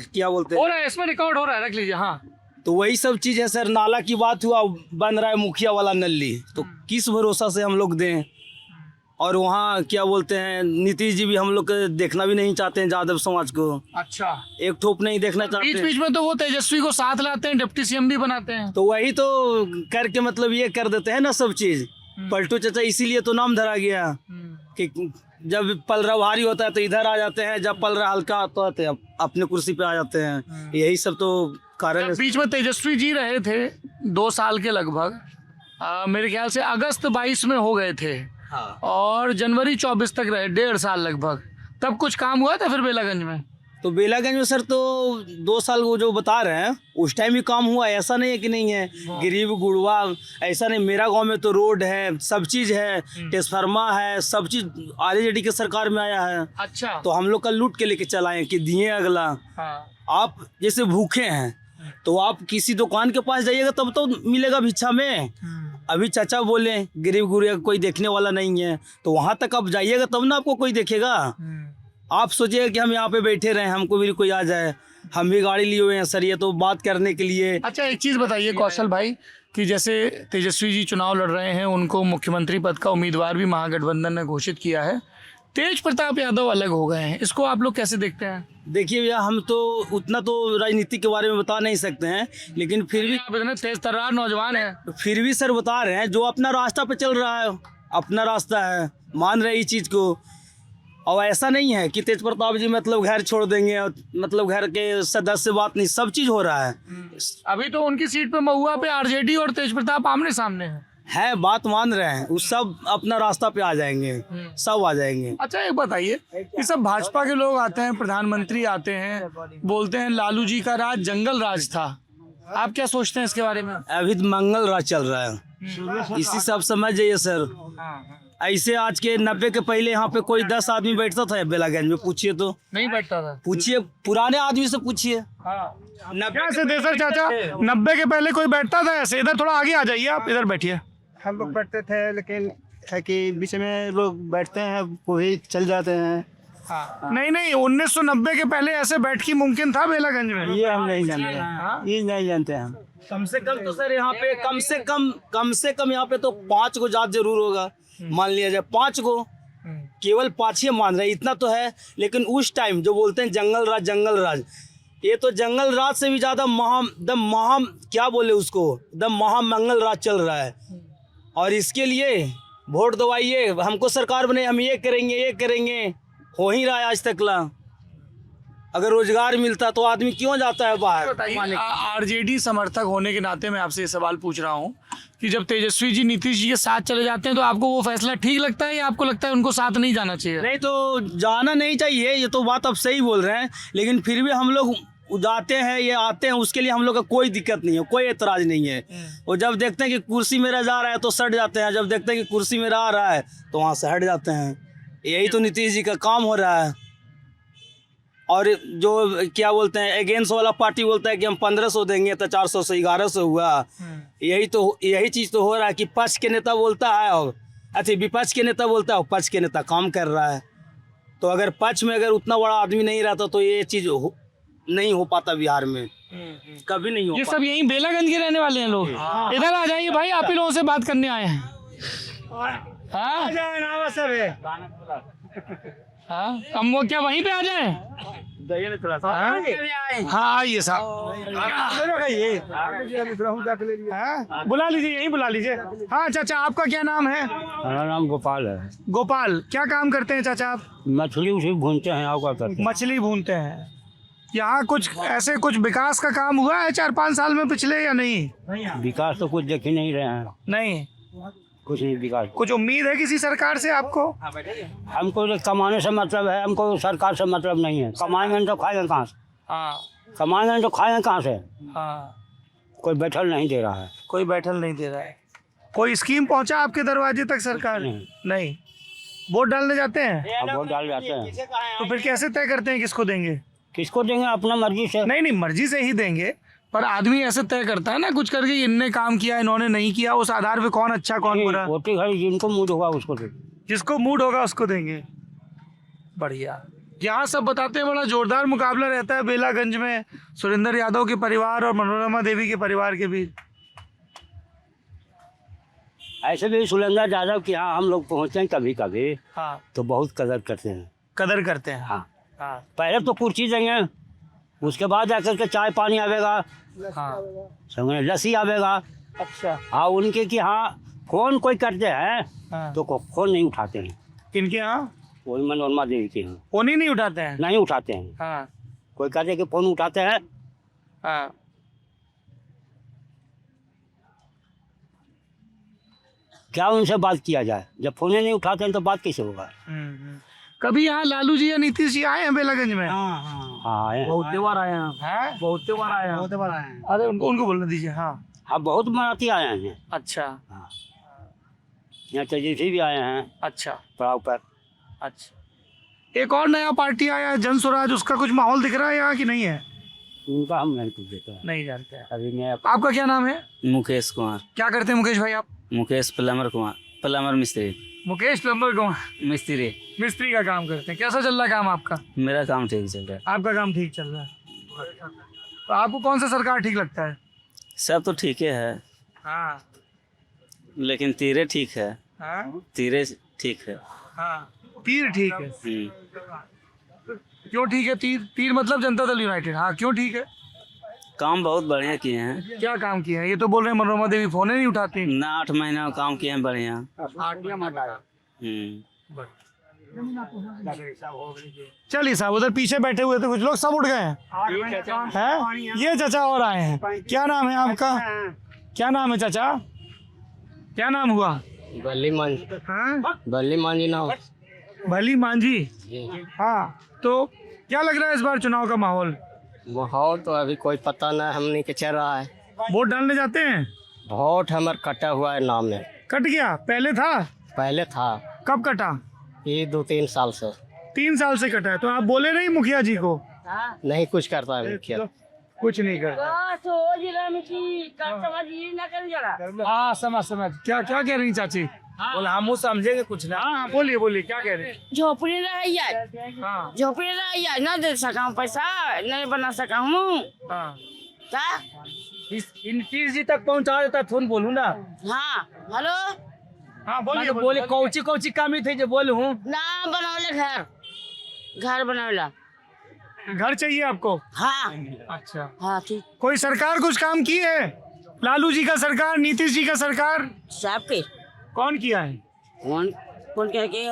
क्या बोलते हो रहा है, इसमें रिकॉर्ड हो रहा है, रख लीजिए। हाँ, तो वही सब चीज है सर। नाला की बात हुआ, बन रहा है मुखिया वाला नल्ली, तो किस भरोसा से हम लोग दें? और वहाँ क्या बोलते हैं, नीतीश जी भी हम लोग को देखना भी नहीं चाहते हैं, यादव समाज को। अच्छा, एक ठोप नहीं देखना बीच चाहते। बीच में तो वो तेजस्वी को साथ लाते हैं, डिप्टी सीएम भी बनाते हैं। तो वही तो करके मतलब ये कर देते हैं ना सब चीज। पलटू चाचा इसीलिए तो नाम धरा गया कि जब पलरा भारी होता है तो इधर आ जाते हैं, जब पलरा हल्का होता है तो अपने कुर्सी पे आ जाते हैं। यही सब तो कारण है। बीच में तेजस्वी जी रहे थे 2 साल के लगभग, मेरे ख्याल से अगस्त 22 में हो गए थे। हाँ। और जनवरी 24 तक रहे, 1.5 साल लगभग। तब कुछ काम हुआ था फिर बेलागंज में? तो बेलागंज में सर तो 2 साल वो जो बता रहे हैं उस टाइम भी काम हुआ, ऐसा नहीं है कि नहीं है। गरीब गुड़वा ऐसा नहीं, मेरा गांव में तो रोड है, सब चीज है, ट्रांसफार्मर है, सब चीज आरजेडी के सरकार में आया है। अच्छा, तो हम लोग का लूट के लेके चलाए कि दिए अगला। हाँ। आप जैसे भूखे हैं तो आप किसी दुकान के पास जाइएगा तब तो मिलेगा भिक्षा में। अभी चाचा बोले गरीब गुड़िया कोई देखने वाला नहीं है, तो वहां तक आप जाइएगा तब ना आपको कोई देखेगा। आप सोचिएगा कि हम यहाँ पे बैठे रहे, हमको भी कोई आ जाए। हम भी गाड़ी लिए हुए हैं सर, ये तो बात करने के लिए। अच्छा, एक चीज़ बताइए कौशल भाई कि जैसे तेजस्वी जी चुनाव लड़ रहे हैं, उनको मुख्यमंत्री पद का उम्मीदवार भी महागठबंधन ने घोषित किया है। तेज प्रताप यादव अलग हो गए हैं, इसको आप लोग कैसे देखते हैं? देखिए भैया, हम तो उतना तो राजनीति के बारे में बता नहीं सकते हैं, लेकिन फिर भी आप इतने तेज तर्रार नौजवान हैं। फिर भी सर बता रहे हैं, जो अपना रास्ता पे चल रहा है, अपना रास्ता है, मान रहे इस चीज़ को। और ऐसा नहीं है कि तेज प्रताप जी मतलब घर छोड़ देंगे, मतलब घर के सदस्य बात नहीं, सब चीज़ हो रहा है। अभी तो उनकी सीट पे महुआ पे आरजेडी और तेज प्रताप आमने सामने है, बात मान रहे हैं, वो सब अपना रास्ता पे आ जाएंगे, सब आ जाएंगे। अच्छा, एक बताइए, ये सब भाजपा के लोग आते हैं, प्रधानमंत्री आते हैं, बोलते हैं लालू जी का राज जंगल राज था। आप क्या सोचते हैं इसके बारे में? अभी तो मंगल राज चल रहा है, इसी सब समझ जाइए सर। ऐसे आज के 90 के पहले यहाँ पे कोई 10 आदमी बैठता था बेलागंज में, पूछिए तो। नहीं बैठता था? पूछिए, पुराने आदमी से पूछिए। क्या ऐसे देसर चाचा 90 के पहले कोई बैठता था ऐसे? इधर थोड़ा आगे आ जाइए, आप इधर बैठिए। हम लोग बैठते थे, लेकिन है कि बीच में लोग बैठते हैं, वही चल जाते हैं। नहीं नहीं, 1990 के पहले ऐसे बैठकी मुमकिन था बेलागंज में? ये हम नहीं जानते, ये नहीं जानते हम। कम से कम तो सर यहाँ पे कम से कम यहाँ पे तो 5 को जात जरूर होगा, मान लिया जाए 5 को, केवल 5 ही मान रहे, इतना तो है। लेकिन उस टाइम जो बोलते हैं जंगल राज, ये तो जंगल राज से भी ज्यादा महा क्या बोले उसको, महामंगल राज चल रहा है। और इसके लिए वोट दवाइए, हमको सरकार बने, हम ये करेंगे, हो ही रहा है आज तक ला। अगर रोजगार मिलता तो आदमी क्यों जाता है बाहर। आरजेडी समर्थक होने के नाते मैं आपसे ये सवाल पूछ रहा हूँ कि जब तेजस्वी जी नीतीश जी के साथ चले जाते हैं तो आपको वो फैसला ठीक लगता है या आपको लगता है उनको साथ नहीं जाना चाहिए? नहीं तो जाना नहीं चाहिए, ये तो बात आप सही बोल रहे हैं, लेकिन फिर भी हम लोग जाते हैं, ये आते हैं, उसके लिए हम लोग का कोई दिक्कत नहीं है, कोई एतराज़ नहीं है। और जब देखते हैं कि कुर्सी मेरा जा रहा है तो सट जाते हैं, जब देखते हैं कि कुर्सी मेरा आ रहा है तो वहाँ से हट जाते हैं। यही तो नीतीश जी का काम हो रहा है। और जो क्या बोलते हैं अगेंस्ट वाला पार्टी बोलता है कि हम 1500 देंगे तो 400 से 1100 हुआ। यही चीज़ तो हो रहा है कि पक्ष के नेता बोलता है और विपक्ष के नेता बोलता है और पक्ष के नेता काम कर रहा है। तो अगर पक्ष में अगर उतना बड़ा आदमी नहीं रहता तो ये चीज़ नहीं हो पाता बिहार में, कभी नहीं हो। ये सब यहीं बेलागंज के रहने वाले हैं लोग। इधर आ जाइए भाई, आप ही लोगों से बात करने आए हैं। हाँ, हम वो क्या वहीं पे आ जाए? हाँ आइए साहब, बुला लीजिए, यहीं बुला लीजिए। हाँ चाचा, आपका क्या नाम है? मेरा नाम गोपाल है। गोपाल, क्या काम करते हैं चाचा आप? मछली उछली भूनते हैं, आप क्या करते हैं? मछली भूनते हैं। यहाँ कुछ विकास का काम हुआ है 4-5 साल में पिछले या नहीं? विकास तो कुछ देख ही नहीं रहे हैं। नहीं, कुछ नहीं विकास। कुछ उम्मीद है किसी सरकार से आपको? हमको तो कमाने से मतलब है, हमको सरकार से मतलब नहीं है। कमाएंगे तो खाएंगे कहाँ से? हाँ, कमाएंगे तो खाएंगे कहाँ से? हाँ, कोई बैठल नहीं दे रहा है। कोई बैठल नहीं दे रहा है। कोई स्कीम पहुंचा आपके दरवाजे तक सरकार? नहीं। वोट डालने जाते हैं? अब वोट डाल जाते हैं तो फिर कैसे तय करते हैं किसको देंगे? किसको देंगे? अपना मर्जी से। नहीं, मर्जी से ही देंगे, पर आदमी ऐसे तय करता है ना कुछ करके, इनने काम किया, इन्होंने नहीं किया, उस आधार पे कौन अच्छा कौन बुरा। वोटिंग है, जिनको मूड होगा उसको देंगे। जिसको मूड होगा उसको देंगे। बढ़िया। यहाँ सब बताते हैं बड़ा जोरदार मुकाबला रहता है बेलागंज में सुरेंद्र यादव के परिवार और मनोरमा देवी के परिवार के बीच। ऐसे भी सुरेंद्र यादव के यहाँ हम लोग पहुँचते हैं कभी कभी, हाँ, तो बहुत कदर करते हैं। कदर करते हैं। हाँ, हाँ, पहले तो कुर्सी देंगे, उसके बाद जाकर के चाय पानी आवेगा, हाँ, समझे, लस्सी आवेगा। अच्छा, हाँ, उनके कि हाँ फोन कोई करते हैं हाँ, तो फोन नहीं उठाते हैं। किनके यहाँ? वो मनोरमा देवी के यहाँ फोन ही नहीं उठाते हैं? नहीं उठाते हैं। हाँ, कोई कहते हैं कि फोन उठाते हैं। हाँ, क्या उनसे बात किया जाए? जब फोन ही नहीं उठाते हैं तो बात कैसे होगा? कभी यहाँ लालू जी या नीतीश जी आए हैं बेलागंज में? हाँ आए हैं। बहुत बार आए हैं। बहुत बार आए हैं। अरे उनको बोलने दीजिए। हाँ, हाँ, बहुत मराठी आए हैं। अच्छा, हाँ, यहाँ तेजस्वी भी आए हैं अच्छा, पड़ाव पर। अच्छा। एक और नया पार्टी आया है जन स्वराज, उसका कुछ माहौल दिख रहा है यहाँ कि नहीं है? उनका हम नहीं कुछ देते हैं, नहीं जानते हैं। अभी मैं। आपका क्या नाम है? मुकेश कुमार। क्या करते हैं मुकेश भाई आप? मुकेश प्लम्बर मिस्त्री। मुकेश प्लम्बर को मिस्त्री। मिस्त्री का काम करते हैं। कैसा चल रहा है काम आपका? मेरा काम ठीक चल रहा है। आपका काम ठीक चल रहा है। तो आपको कौन सा सरकार ठीक लगता है? सब तो ठीक है, हाँ, लेकिन तीरे ठीक है। हाँ, तीरे ठीक है। हाँ, तीर ठीक है। क्यों ठीक है? तीर मतलब जनता दल यूनाइटेड। हाँ, क्यों ठीक है? काम बहुत बढ़िया किए हैं। क्या काम किया है? ये तो बोल रहे हैं मनोरमा देवी फोन ही नहीं उठाती। ना 8 महीना काम किए हैं बढ़िया। चलिए साहब, उधर पीछे बैठे हुए थे कुछ लोग, सब उठ गए हैं। ये चाचा और आए हैं। क्या नाम है आपका? क्या नाम है चाचा? क्या नाम हुआ? बल्ली मांझी। हाँ, बल्ली मांझी नाम। भली मांझी। हाँ, तो क्या लग रहा है इस बार चुनाव का माहौल? माहौल तो अभी कोई पता नहीं, हमने के चल रहा है। वोट डालने जाते हैं? वोट हमार कटा हुआ है नाम में। कट गया? पहले था? पहले था। कब कटा? ये 2-3 साल से। 3 साल से कटा है। तो आप बोले नहीं मुखिया जी को? नहीं कुछ करता है मुखिया, कुछ नहीं करता। हाँ, समझ। क्या कह रही चाची? बोले हम समझेंगे कुछ ना। हाँ, बोलिए क्या कह रहे हैं? झोपड़ी रहिया, हाँ, झोपड़ी रहिया, न दे सका पैसा, नहीं बना सका हूँ। हाँ, इन तीर जी तक पहुंचा देता फोन बोलूँ ना। हाँ, हेलो, हाँ, बोले कौची कमी थी जो बोलूँ। ना बनौले घर बनौला। घर चाहिए आपको? हाँ, अच्छा, हाँ, ठीक। कोई सरकार कुछ काम की है? लालू जी का सरकार, नीतीश जी का सरकार, सबके कौन किया है? कौन कौन कह के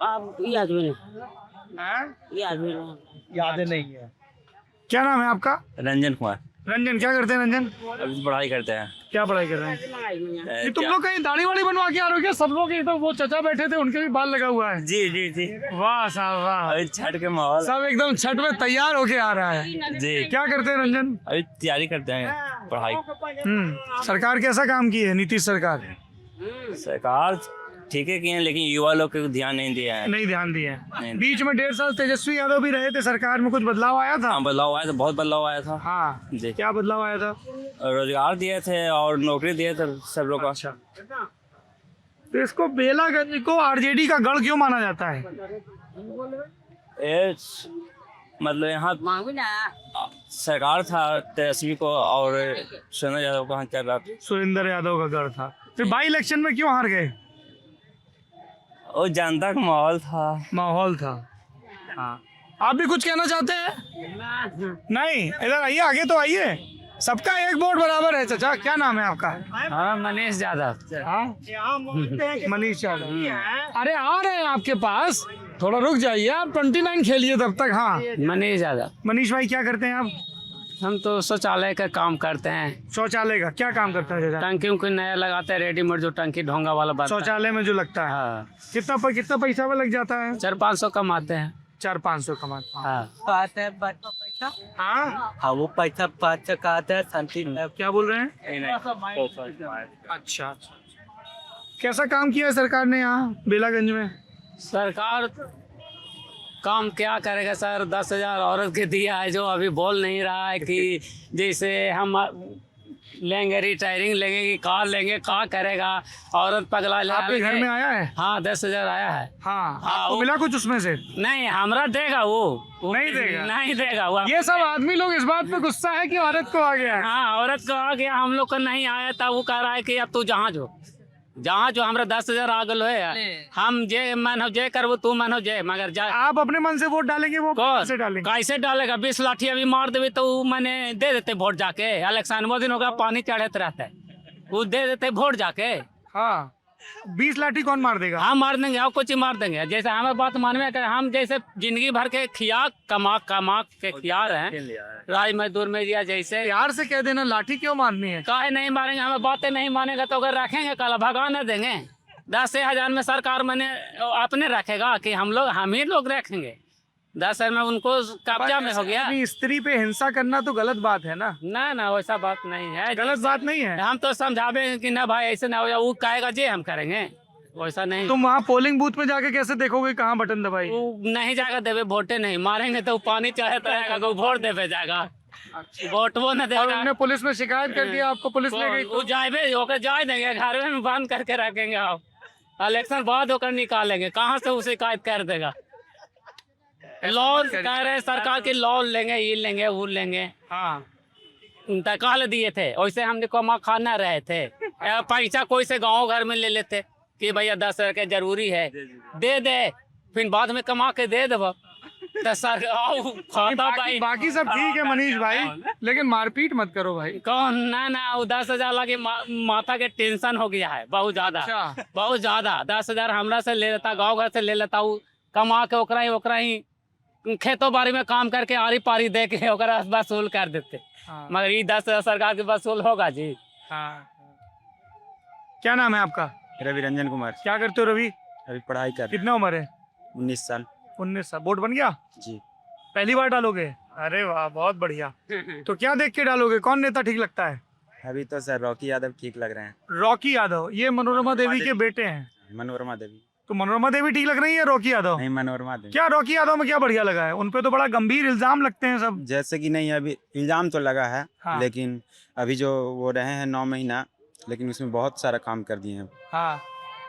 आप याद भी नहीं, याद भी नहीं। याद नहीं है। क्या नाम है आपका? रंजन कुमार। रंजन, क्या करते हैं रंजन? अभी पढ़ाई करते हैं। क्या पढ़ाई कर रहे हैं? ये तुम लोग कहीं दाढ़ी वाड़ी बनवा के आ रहे हो क्या? सब लोग, ये तो वो चचा बैठे थे उनके भी बाल लगा हुआ है। जी जी जी। वाह साहब वाह, अभी छठ के माहौल। सब एकदम छठ में तैयार होके आ रहा है जी। क्या करते हैं रंजन? अभी तैयारी करते हैं पढ़ाई। सरकार कैसा काम की है नीतीश सरकार? सरकार ठीक है किए हैं, लेकिन युवा लोग को ध्यान नहीं दिया है। नहीं ध्यान दिया नहीं। है। बीच में 1.5 साल तेजस्वी यादव भी रहे थे सरकार में, कुछ बदलाव आया था? हाँ बदलाव आया था, बहुत बदलाव आया था। हाँ जी। क्या बदलाव आया था? रोजगार दिए थे और नौकरी दिए थे सब लोग को। अच्छा, तो इसको बेलागंज को आरजेडी का गढ़ क्यों माना जाता है? ये मतलब यहाँ सरकार था तेजस्वी को और सुरेंद्र यादव को चल रहा था। सुरेंद्र यादव का गढ़ था, फिर बाई इलेक्शन में क्यों हार गए? वो जनता का माहौल था। माहौल था। हाँ, आप भी कुछ कहना चाहते हैं? नहीं, इधर आइए, आगे तो आइए। सबका एक वोट बराबर है। चाचा, क्या नाम है आपका? हाँ, मनीष यादव। हाँ, मनीष यादव। अरे आ रहे हैं आपके पास, थोड़ा रुक जाइए, आप 29 खेलिए तब तक। हाँ, मनीष यादव। मनीष भाई क्या करते हैं आप? हम तो शौचालय का काम करते हैं। शौचालय का क्या काम करता है? टंकी उनकी नया लगाते हैं, रेडीमेड जो टंकी ढोंगा वाला बनता है। शौचालय में जो लगता है। हाँ। कितना पैसा में लग जाता है? 400-500 कमाते हैं। 400-500 कमाते हैं। हाँ। आते हैं पैसा। हाँ, हाँ, वो पैसा 5 का आता है। शांति क्या बोल रहे हैं? अच्छा, कैसा काम किया है सरकार ने यहाँ बेलागंज में? सरकार काम क्या करेगा सर? 10,000 औरत के दिया है, जो अभी बोल नहीं रहा है कि जैसे हम लेंगे, रिटायरिंग लेंगे कि कार लेंगे, क्या करेगा? औरत पगला ले। आपके घर में आया है? हाँ, 10,000 आया है। हाँ, आपको मिला कुछ उसमें से? नहीं, हमरा देगा वो नहीं देगा? नहीं देगा वो। ये सब आदमी लोग इस बात पे गुस्सा है कि औरत को आ गया है। हाँ, औरत को आ गया, हम लोग को नहीं आया था। वो कह रहा है कि अब तू जहाँ जो हमरा 10,000 आ गल है, हम जे मन हो जे करबो, तू मन हो जे, मगर जा। आप अपने मन से वोट डालेंगे, वो कैसे डालेंगे? कैसे डालेगा? 20 लाठी अभी मार देवे तो मैंने दे देते वोट जाके। इलेक्शन वो दिन होगा, पानी चढ़ते रहता है, वो दे देते वोट जाके। हाँ, 20 लाठी कौन मार देगा? हम मार देंगे और कुछ मार देंगे। जैसे हमें बात मानवे कर, हम जैसे जिंदगी भर के खिया कमा के खिया रहे हैं, राज मजदूर में दिया जैसे। यार से कह देना लाठी क्यों मारनी है? काहे नहीं मारेंगे? हमें बातें नहीं मानेगा तो अगर रखेंगे कल भगा न देंगे। 10,000 में सरकार मैंने अपने रखेगा कि हम ही लोग रखेंगे? 10,000 में उनको कब्जा में हो गया। स्त्री पे हिंसा करना तो गलत बात है ना? ना वैसा बात नहीं है। गलत बात नहीं है। हम तो समझावे कि ना भाई ऐसे ना हो, वो कहेगा जे हम करेंगे, वैसा नहीं। तुम वहाँ पोलिंग बूथ में जाके कैसे देखोगे कहाँ बटन दबाई? वो नहीं जाएगा देवे, वोटे नहीं मारेंगे तो पानी चढ़ता रहेगा, वोट देवे जाएगा, वोट वो न देगा। उन्होंने पुलिस में शिकायत कर दिया, आपको पुलिस ले गई? वो जाए होकर जाए देंगे, घर में बंद करके रखेंगे। आप इलेक्शन बाद होकर निकालेंगे, कहाँ से वो शिकायत कर देगा? लोन कह रहे सरकार की, लोन लेंगे, ये लेंगे, वो लेंगे। हाँ, इंतकाल दिए थे, वैसे हमने कमा खाना रहे थे। पैसा कोई से गांव घर में ले लेते कि भैया 10,000 के जरूरी है, दे दे, फिर बाद में कमा के दे देव। तो सर खाता भाई बाकी सब ठीक है मनीष भाई, लेकिन मारपीट मत करो भाई। कौन? ना वो 10,000 लगे माथा के टेंशन हो गया है बहुत ज्यादा। अच्छा। बहुत ज्यादा। 10,000 हमरा से ले लेता, गाँव घर से ले लेता, वो कमा के ओकरा ही खेतों बाड़ी में काम करके आरी पारी दे के ओकरा वसूल कर देते। हाँ। मगर ये 10,000 सरकार के वसूल होगा जी? हाँ। क्या नाम है आपका? रवि रंजन कुमार। क्या करते हो रवि? अभी पढ़ाई कर। कितना उम्र है? 19 साल। 19 साल। वोट बन गया जी? पहली बार डालोगे? अरे वाह, बहुत बढ़िया। तो क्या देख के डालोगे? कौन नेता ठीक लगता है? अभी तो सर रॉकी यादव ठीक लग रहे हैं। रॉकी यादव, ये मनोरमा देवी के बेटे हैं। मनोरमा देवी। तो मनोरमा देवी ठीक लग रही है, रॉकी यादव? नहीं, मनोरमा देवी। क्या रॉकी यादव में क्या बढ़िया लगा है? उनपे तो बड़ा गंभीर इल्जाम लगते हैं सब। जैसे कि नहीं, अभी इल्जाम तो लगा है। हाँ। लेकिन अभी जो वो रहे हैं 9 महीना, लेकिन उसमें बहुत सारा काम कर दिए हैं। हाँ,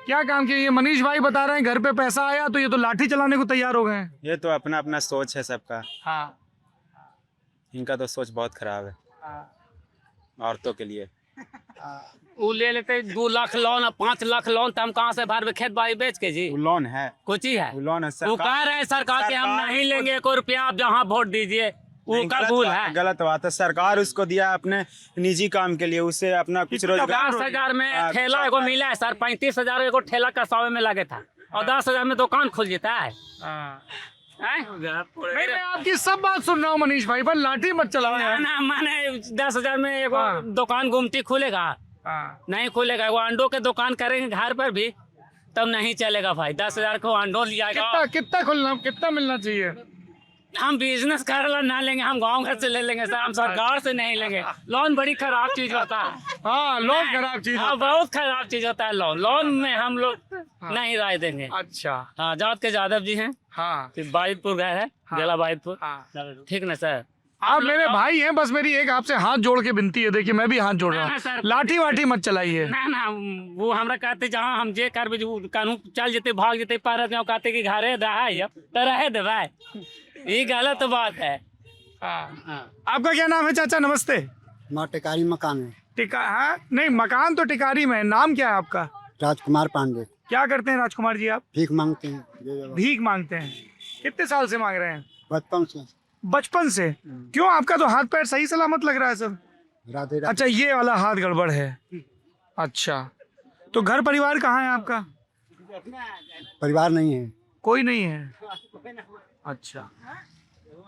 क्या काम किया? ये मनीष भाई बता रहे हैं घर पे पैसा आया तो ये तो लाठी चलाने को तैयार हो गए हैं। ये तो अपना अपना सोच है सबका। हाँ। इनका तो सोच बहुत खराब है औरतों के लिए। वो ले लेते 2 लाख लोन, 5 लाख लोन, तो हम कहाँ से भर खेत बाड़ी बेच के जी? वो लोन है, कुछ ही है। वो लोन है। वो कह रहे हैं सरकार के हम नहीं लेंगे 1 रुपया, आप जहाँ वोट दीजिए। वो का भूल है। गलत बात है। सरकार उसको दिया अपने निजी काम के लिए, उससे अपना कुछ रोजगार। 10,000 में ठेला एगो मिला है सर, 35,000 एगो ठेला कसावे में लगे था, और 10,000 में दुकान खुल जाता है। नहीं, मैं आपकी सब बात सुन रहा हूँ मनीष भाई, पर लाठी मत चलाओ यार। ना माने 10,000 में एगो दुकान गुमटी खुलेगा? नहीं खुलेगा। वो अंडों के दुकान करेंगे घर पर भी तब नहीं चलेगा भाई। 10,000 को अंडो लिया कितना मिलना चाहिए? हम बिजनेस करला ना लेंगे, हम गांव घर से ले लेंगे सर, हम सरकार से नहीं लेंगे। लोन बड़ी खराब चीज होता है। हाँ, लोन खराब चीज। हाँ, बहुत खराब चीज होता है लोन। लोन में हम लोग नहीं राय देंगे। अच्छा। हाँ, जात के यादव जी हैं। हाँ, बाइदपुर गए है, जिला बाइदपुर। ठीक ना सर? आप मेरे भाई हैं, बस मेरी एक आपसे हाथ जोड़ के विनती है। देखिए, मैं भी हाथ जोड़ रहा हूँ, लाठी वाठी मत चलाइए। ना वो हमरा कहते जहाँ हम जे कर कानून चल जेते, भाग जेते, पारत में कहते कि घरे रहे तो रहे देवाय, ये गलत बात है। आपका क्या नाम है चाचा? नमस्ते। माँ टिकारी मकान है। हाँ, नहीं, मकान तो टिकारी में है। नाम क्या है आपका? राजकुमार पांडे। क्या करते हैं राजकुमार जी आप? भीख मांगते हैं। भीख मांगते हैं? कितने साल से मांग रहे हैं? बचपन से। बचपन से? क्यों, आपका तो हाथ पैर सही सलामत लग रहा है सब। राधे राधे। अच्छा, ये वाला हाथ गड़बड़ है। अच्छा, तो घर परिवार कहाँ है आपका? परिवार नहीं है। कोई नहीं है? अच्छा,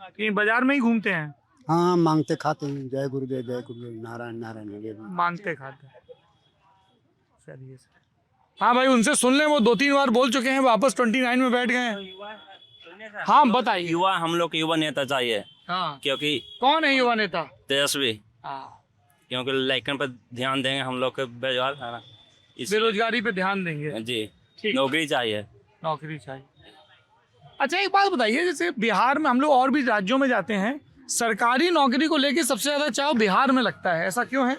कहीं बाजार में ही घूमते हैं? हाँ, मांगते खाते हैं। जय गुरुदेव, जय गुरुदेव, नारायण नारायण हरे। मांगते खाते हैं। चलिए सर। हाँ भाई, उनसे सुन लें, वो 2-3 बार बोल चुके हैं, वापस 29 में बैठ गए हैं। हाँ बताइए। युवा, हम लोग युवा नेता चाहिए। हाँ, क्योंकि कौन है युवा नेता? तेजस्वी। क्योंकि लड़कन पर ध्यान देंगे हम लोग के बेरोजगार है ना, बेरोजगारी पे ध्यान देंगे जी। नौकरी चाहिए। नौकरी चाहिए। अच्छा, एक बात बताइए, जैसे बिहार में हम लोग और भी राज्यों में जाते हैं, सरकारी नौकरी को लेके सबसे ज्यादा चाव बिहार में लगता है, ऐसा क्यों है?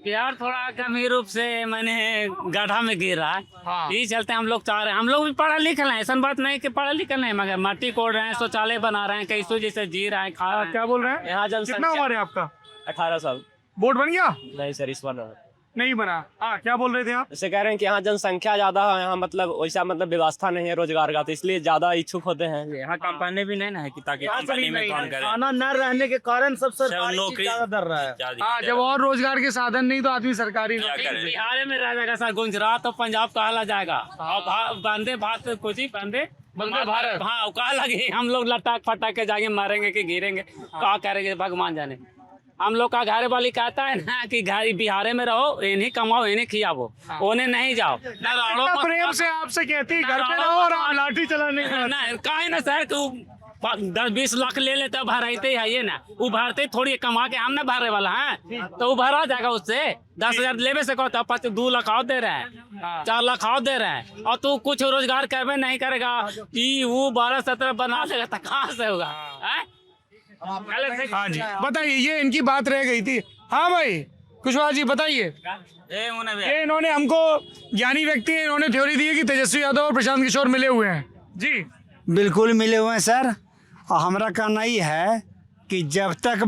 बिहार थोड़ा गंभीर रूप से मैंने गड्ढा में गिर रहा है। हाँ। यही चलते हम लोग चाह रहे हैं। हम लोग भी पढ़ा लिखा है, ऐसा बात नहीं कि पढ़ा लिखा नहीं, मगर मट्टी कोड़ रहे हैं, शौचालय बना रहे हैं, कैसो जैसे जी रहे हैं, खा रहे हैं। क्या बोल रहे हैं? यहाँ कितना उम्र है आपका? 18 साल। बोर्ड बन गया? नहीं सर, इस बार नहीं बना। हाँ, क्या बोल रहे थे आप? जैसे कह रहे हैं कि यहाँ जनसंख्या ज्यादा है, यहाँ मतलब वैसा मतलब व्यवस्था नहीं है रोजगार का, तो इसलिए ज्यादा इच्छुक होते हैं। यहाँ कंपनी भी नहीं ना है कि ताकि कंपनी में काम करें। खाना न रहने के कारण सब नौकरी डर रहा है। हाँ, जब और रोजगार के साधन नहीं तो आदमी सरकारी बिहार में रह जाएगा सर, गुजरात और पंजाब कहला जाएगा। और वंदे भारत कुछ ही वंदे भारत, हाँ कहा लगे हम लोग लटाक फटाक के जाएंगे, मारेंगे कि गिरेंगे, क्या करेंगे भगवान जाने। हम लोग का घर वाली कहता है ना कि घर बिहार में रहो, इन्हीं कमाओ, इन्हीं खियाओ, उन्हें नहीं जाओ। प्रेम से आपसे कहती है घर पे रहो और आप लाठी चलाने ना काहे ना सर, तू 10-20 लाख ले लेते भरते है ये ना, वो भरते थोड़ी कमा के हम ना भरने वाला है, तो वो भरा जाएगा उससे। 10,000 लेवे से कहता 2 लाख आओ दे रहे हैं, 4 लाख आओ दे रहे हैं, और तू कुछ रोजगार करवे नहीं करेगा, ये वो 12-17 बना देगा तो कहाँ से होगा? हाँ जी, बताइए, ये इनकी बात रह गई थी। हाँ भाई कुशवाहा जी बताइए। ये इन्होंने हमको, ज्ञानी व्यक्ति है, इन्होंने थ्योरी दी है कि तेजस्वी यादव और प्रशांत किशोर मिले हुए हैं जी। बिल्कुल मिले हुए हैं सर। और हमारा कहना ही है कि जब तक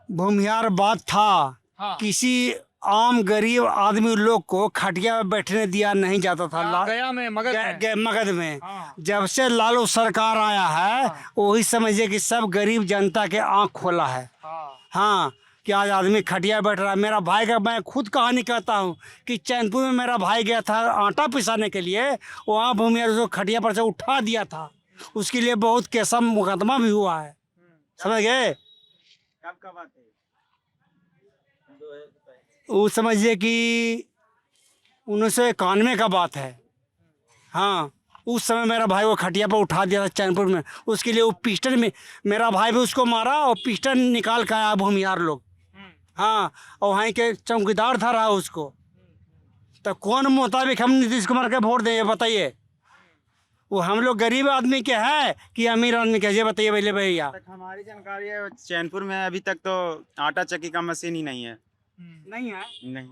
भूमिहार बात था, किसी आम गरीब आदमी लोग को खटिया में बैठने दिया नहीं जाता था। गया में मगध में जब से लालू सरकार आया है, वही समझिए कि सब गरीब जनता के आंख खोला है। हाँ, कि आज आदमी खटिया बैठ रहा है। मेरा भाई का, मैं खुद कहानी कहता हूँ कि चैनपुर में मेरा भाई गया था आटा पिसाने के लिए, वहाँ भूमिहार उसको खटिया पर से उठा दिया था, उसके लिए बहुत केसम मुकदमा भी हुआ है, समझ गए? कब का बात है? वो समझिए कि 1991 का बात है। हाँ, उस समय मेरा भाई वो खटिया पर उठा दिया था चैनपुर में, उसके लिए वो पिस्टन में मेरा भाई भी उसको मारा और पिस्टन निकाल के आया भूमिहार लोग। हाँ, और वहीं के चौकीदार था रहा उसको। तो कौन मुताबिक हम नीतीश कुमार के वोट दें, बताइए? वो हम लोग गरीब आदमी के हैं कि अमीर आदमी के, ये बताइए पहले भैया। हमारी जानकारी है चैनपुर में अभी तक तो आटा चक्की का मशीन ही नहीं है। नहीं है? नहीं।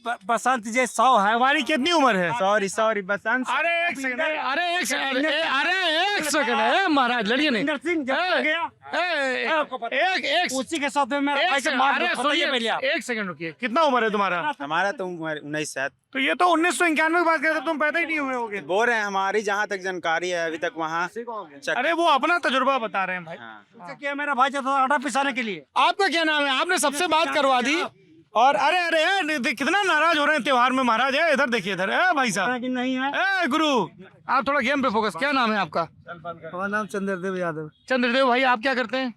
बसंत जी 100 है। तुम्हारी कितनी उम्र है? सॉरी बसंत अरे एक सेकंड, ए महाराज लड़िए नहीं। सिंह जब ए, गया एक उसी के साथ में मेरा भाई से मार अरे बताइए पहले आप। एक सेकंड रुकिए, कितना उम्र है तुम्हारा? हमारा तो 19 है। तो ये तो 1991 की बात कर रहे थे, तुम पैदा ही नहीं हुए होगे। बोल रहे हैं हमारी जहाँ तक जानकारी है अभी तक वहाँ अरे वो अपना तजुर्बा बता रहे हैं भाई। अच्छा किया मेरा भाई था आटा पिसाने के लिए। आपका क्या नाम है? आपने सबसे बात करवा दी और अरे कितना नाराज हो रहे हैं त्योहार में महाराज। है इधर देखिए, इधर है भाई साहब। कि नहीं है। ए गुरु, आप थोड़ा गेम पे फोकस। क्या नाम है आपका? हमारा नाम चंद्रदेव यादव। चंद्रदेव भाई, आप क्या करते हैं?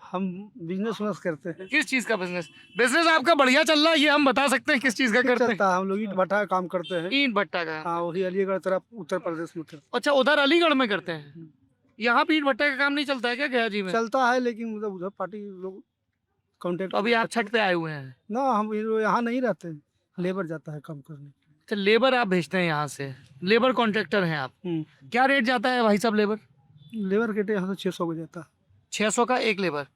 हम बिजनेस करते हैं। किस चीज का बिजनेस? बिजनेस आपका बढ़िया चल रहा है, ये हम बता सकते हैं किस चीज का करते हैं? हम लोग ईंट भट्टा का काम करते हैं। ईंट भट्टा का? हाँ, वही अलीगढ़ तरफ उत्तर प्रदेश में करते अच्छा, उधर अलीगढ़ में करते हैं। यहाँ पे ईंट भट्टा का काम नहीं चलता है क्या गया जी में? चलता है, लेकिन मतलब उधर पार्टी लोग कॉन्टेक्ट। तो अभी आप छठ पे आए हुए हैं ना, हम यहाँ नहीं रहते, लेबर जाता है काम करने। अच्छा, लेबर आप भेजते हैं यहाँ से? लेबर कॉन्ट्रैक्टर हैं आप? क्या रेट जाता है भाई साहब लेबर? लेबर के यहाँ से 600 को जाता है। 600 का एक लेबर?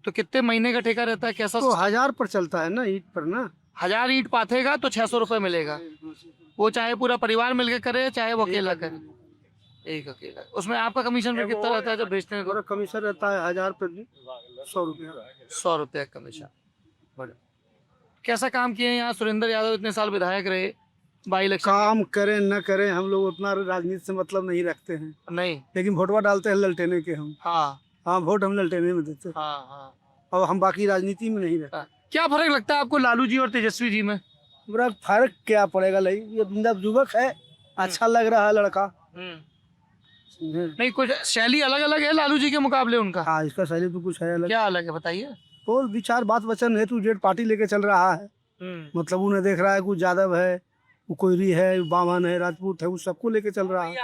तो कितने महीने का ठेका रहता है, कैसा? तो 1000 पर चलता है ना ईंट पर ना। 1000 ईंट पाथेगा तो 600 रुपये मिलेगा। वो चाहे पूरा परिवार मिलकर करे, चाहे वो अकेला करे। एक अकेला। उसमें आपका कमीशन में कितना रहता है जब बेचते हैं? मेरा कमीशन रहता है 1000 पर 100 रुपया। 100 रुपये कमीशन। बढ़िया। कैसा काम किए हैं यहाँ सुरेंद्र यादव? इतने साल विधायक रहे, बाई इलेक्शन। काम करें न करें, हम लोग उतना राजनीति से मतलब नहीं रखते हैं। नहीं, लेकिन वोटवा डालते हैं ललटेने के हम। हाँ हाँ, वोट हम ललटेने में देते हैं। हाँ हाँ। और हम बाकी राजनीति में नहीं रहते। क्या फर्क लगता है आपको लालू जी और तेजस्वी जी में? बड़ा फर्क क्या पड़ेगा? ये युवक है, अच्छा लग रहा है लड़का। नहीं, कुछ शैली अलग अलग है लालू जी के मुकाबले उनका? हाँ, इसका शैली तो कुछ है अलग। क्या अलग है बताइए? वो विचार बात वचन है, तू जेड पार्टी लेके चल रहा है। मतलब उन्हें देख रहा है, कुछ यादव है, वो कोयरी है, बामन है, राजपूत है, वो सबको लेके चल रहा है।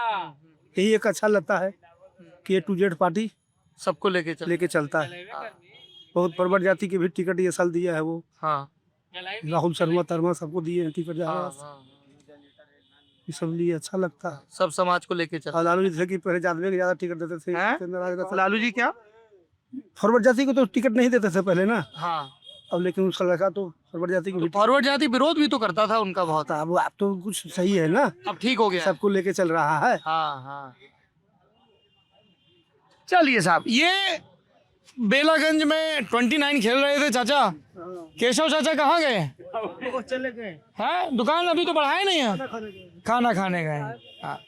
यही एक अच्छा लगता है कि ये टू जेड पार्टी सबको लेके चलता है। बहुत परवर जाति के भी टिकट ये साल दिया है वो। हाँ, राहुल शर्मा सबको दिए हैं टिकट। ये सब लिए अच्छा लगता है, सब समाज को लेके चल। लालू जी थे कि पहले जादव के ज्यादा टिकट देते थे। लालू जी क्या फॉरवर्ड जाति को तो टिकट नहीं देते थे पहले ना। हाँ, अब लेकिन उसका लड़का तो फॉरवर्ड जाति को फॉरवर्ड जाति विरोध भी तो करता था उनका बहुत। अब तो कुछ सही है ना, अब ठीक हो गया, सबको लेके चल रहा है। हाँ हाँ। चलिए साहब, ये बेलागंज में 29 खेल रहे थे चाचा। केशव चाचा कहाँ गए? चले गए हैं? दुकान अभी तो बढ़ाए नहीं है, खाना खाने गए। हाँ,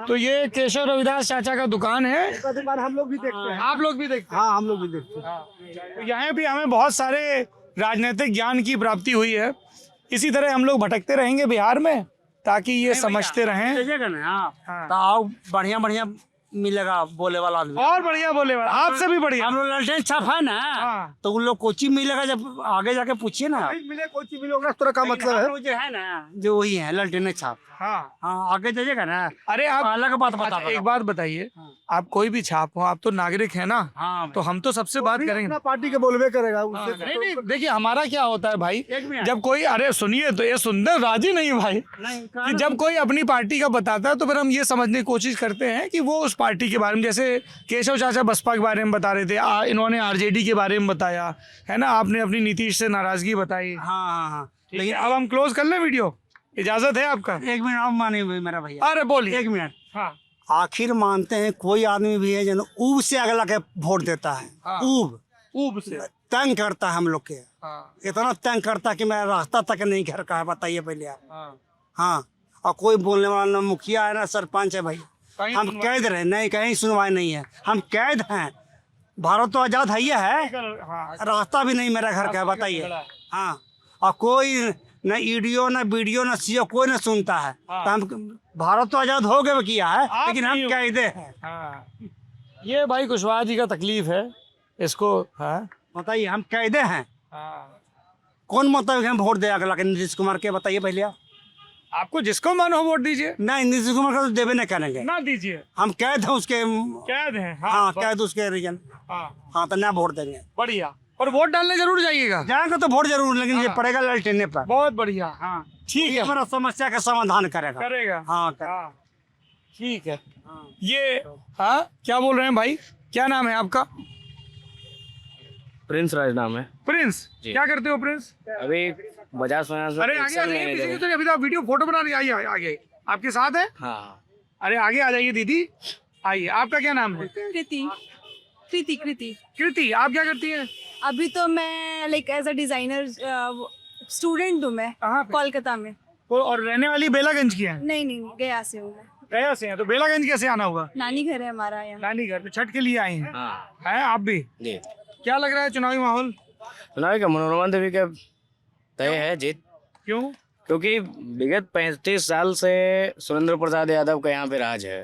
तो ये केशव रविदास चाचा का दुकान है। दुकान हम लोग भी देखते हैं। आप लोग भी देखते हैं? हाँ, हम लोग भी देखते हैं। तो यहाँ भी हमें बहुत सारे राजनीतिक ज्ञान की प्राप्ति हुई है। इसी तरह हम लोग भटकते रहेंगे बिहार में, ताकि ये समझते रहें। तो आओ, बढ़िया बढ़िया मिलेगा बोले वाला आदमी, और बढ़िया बोले वाला, आपसे भी बढ़िया। हम लोग ललटेन छाप है ना। हाँ। तो उन लोग कोचिंग मिलेगा, जब आगे जाके पूछिए ना। मिले कोची मिलोगा तरह का मतलब है। जो है ना, जो वही है ललटेन छाप। हाँ हाँ, आगे जाइएगा ना। अरे आप अलग बात बता। अच्छा, एक बात बताइए, आप कोई भी छाप हो, आप तो नागरिक है ना। हाँ, तो हम तो सबसे बात करेंगे। अपना पार्टी के बोलवे करेगा उससे। नहीं नहीं, देखिए हमारा क्या होता है भाई, एक मिनट। जब कोई, अरे सुनिए तो ये सुंदर राजी नहीं भाई, कि जब कोई अपनी पार्टी का बताता है तो फिर हम ये समझने की कोशिश करते हैं कि वो उस पार्टी के बारे में, जैसे केशव चाचा बसपा के बारे में बता रहे थे, इन्होंने आरजेडी के बारे में बताया है ना, आपने अपनी नीतीश से नाराजगी बताई। हाँ हाँ हाँ। लेकिन अब हम क्लोज कर लें वीडियो, इजाजत है आपका? एक मिनट आप माने मेरा भैया। अरे बोलिए। एक मिनट। हाँ, आखिर मानते हैं कोई आदमी भी है जो ऊब से अगला के वोट देता है। हाँ। ऊब से तंग करता है हम लोग के। हाँ, इतना तंग करता कि मेरा रास्ता तक नहीं घर का है, बताइए पहले आप। हाँ। हाँ, और कोई बोलने वाला ना मुखिया है ना सरपंच है भैया। हम कैद रहे, नहीं कहीं सुनवाई नहीं है, हम कैद हैं। भारत तो आजाद है ही है, रास्ता भी नहीं मेरा घर का है, बताइए। हाँ, और कोई न ईडीओ न बीडीओ न सीओ कोई न सुनता है। तो हम, भारत तो आजाद हो गए किया है, लेकिन हम कैदे हैं। हाँ, ये भाई कुशवाहा जी का तकलीफ है इसको। हाँ, बताइए, हम कैदे हैं। हाँ। कौन मतलब हम वोट दे अगला के? नीतीश कुमार के, बताइए पहले आप। आपको जिसको मन हो वोट दीजिए। नहीं, नीतीश कुमार का तो देवे नहीं करेंगे, ना दीजिए, हम कैद हैं उसके। कैद हैं। हाँ, कैद उसके रीजन। हाँ, तो ना वोट देंगे। बढ़िया। और वोट डालने जरूर जाइएगा। जाएंगे तो वोट जरूर, लेकिन ये पड़ेगा ललटेने पर। बहुत बढ़िया। हाँ, ठीक है, हमारा समस्या का समाधान करेगा। हाँ, ठीक है। ये हाँ, क्या बोल रहे हैं भाई, क्या नाम है आपका? प्रिंस राज नाम है। प्रिंस, क्या करते हो प्रिंस? अभी बजाज फाइनेंस में अरे आगे आ जाइए, पीछे क्यों? अभी तो आप वीडियो फोटो बना रही, आइए आगे, आपके साथ है? हाँ। अरे आगे आ जाइए दीदी, आइए। आपका क्या नाम है? कृति। कृति कृति कृति, आप क्या करती हैं? अभी तो मैं like as a designer student हूँ मैं कोलकाता में। और रहने वाली बेलागंज की है? नहीं नहीं, गया से हूँ मैं। गया से हैं, तो बेलागंज कैसे आना होगा? नानी घर है हमारा यहाँ। नानी घर पे छठ के लिए आए हैं? हाँ। हैं आप भी? जी। क्या लग रहा है चुनावी माहौल? चुनाव का मनोरमा देवी का तय है जीत। क्यों? क्योंकि विगत 35 साल से सुरेंद्र प्रसाद यादव का यहाँ पे राज है,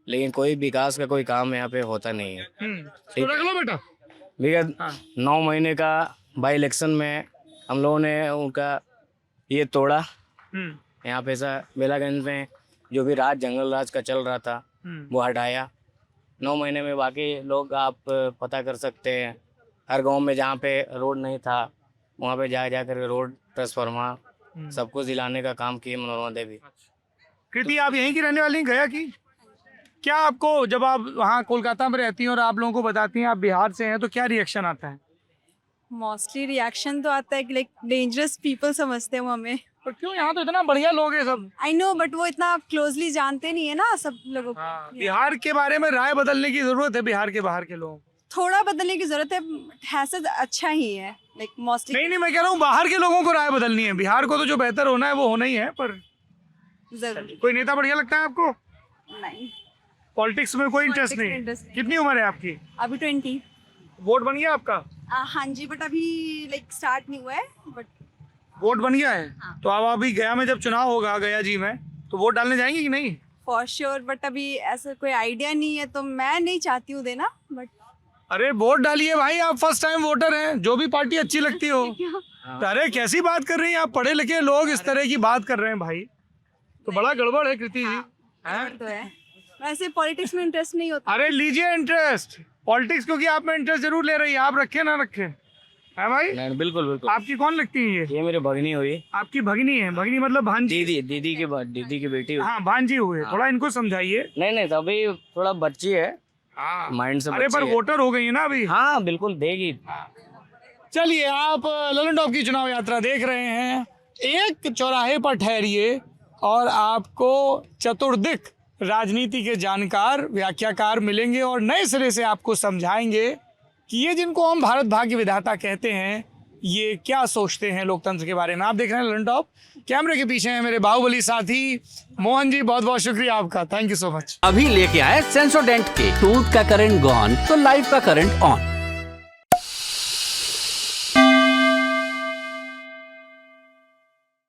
लेकिन कोई विकास का कोई काम यहाँ पे होता नहीं है। तो रख लो बेटा। विगत 9 महीने का बाई इलेक्शन में हम लोगों ने उनका ये तोड़ा। यहाँ पे ऐसा बेलागंज में जो भी राज जंगल राज का चल रहा था वो हटाया। 9 महीने में बाकी लोग आप पता कर सकते हैं, हर गांव में जहाँ पे रोड नहीं था वहाँ पे जा कर रोड ट्रांसफार्मर सब कुछ दिलाने का काम किए मनोरमा देवी। कृति, आप यहीं की रहने वाली हैं, गया की? क्या आपको जब आप वहाँ कोलकाता में रहती हैं और आप लोगों को बताती हैं आप बिहार से हैं, तो क्या रिएक्शन आता है? मोस्टली रिएक्शन तो आता है कि लाइक डेंजरस पीपल समझते हैं वो हमें। पर क्यों? यहाँ तो इतना बढ़िया लोग हैं सब। आई नो, बट वो इतना क्लोजली जानते नहीं है ना सब लोगों को। बिहार के बारे में राय बदलने की जरूरत है बिहार के बाहर के लोग। थोड़ा बदलने की जरूरत है सब अच्छा ही है लाइक मोस्टली। नहीं, मैं कह रहा हूँ बाहर के लोगों को राय बदलनी है। बिहार को तो जो बेहतर होना है वो होना ही है। पर जरूर। कोई नेता बढ़िया लगता है आपको? नहीं, पॉलिटिक्स में कोई इंटरेस्ट Politics में नहीं? interest नहीं। कितनी उम्र है आपकी? अभी 20। वोट बन गया आपका? हाँ जी, बट अभी लाइक स्टार्ट नहीं हुआ है, बट वोट बन गया है? तो अब अभी गया में जब चुनाव होगा गया जी में, तो वोट डालने जाएंगे कि नहीं? फॉर श्योर, बट अभी ऐसा कोई आइडिया नहीं है तो मैं नहीं चाहती हूँ देना, बट अरे वोट डालिए भाई, आप फर्स्ट टाइम वोटर हैं, जो भी पार्टी अच्छी लगती हो। अरे कैसी बात कर रही हैं आप? पढ़े लिखे लोग इस तरह की बात कर रहे हैं भाई, तो बड़ा गड़बड़ है कृति जी। तो है वैसे पॉलिटिक्स में इंटरेस्ट नहीं होता। अरे लीजिए इंटरेस्ट पॉलिटिक्स, क्योंकि आप में इंटरेस्ट जरूर ले रही है, आप रखे ना रखे है भाई? नहीं, बिल्कुल बिल्कुल। आपकी कौन लगती है ये मेरे भगनी हुई। आपकी भगनी है? भगनी मतलब भांजी? दीदी की बेटी हुई। हाँ, भांजी हुए। थोड़ा इनको समझाइए। नहीं तो अभी थोड़ा बच्ची है, माइंड से। अरे पर वोटर हो गई है ना अभी? हाँ बिल्कुल देगी। चलिए, आप ललन टॉप की चुनाव यात्रा देख रहे हैं। एक चौराहे पर ठहरिए और आपको चतुर्दिक राजनीति के जानकार व्याख्याकार मिलेंगे और नए सिरे से आपको समझाएंगे कि ये जिनको हम भारत भाग्य विधाता कहते हैं ये क्या सोचते हैं लोकतंत्र के बारे में। आप देख रहे हैं ललन टॉप। कैमरे के पीछे हैं मेरे बाहुबली साथी मोहन जी। बहुत बहुत शुक्रिया आपका, थैंक यू सो मच। अभी लेके आए सेंसोडेंट के टूथ का करंट गॉन तो लाइफ का करंट ऑन।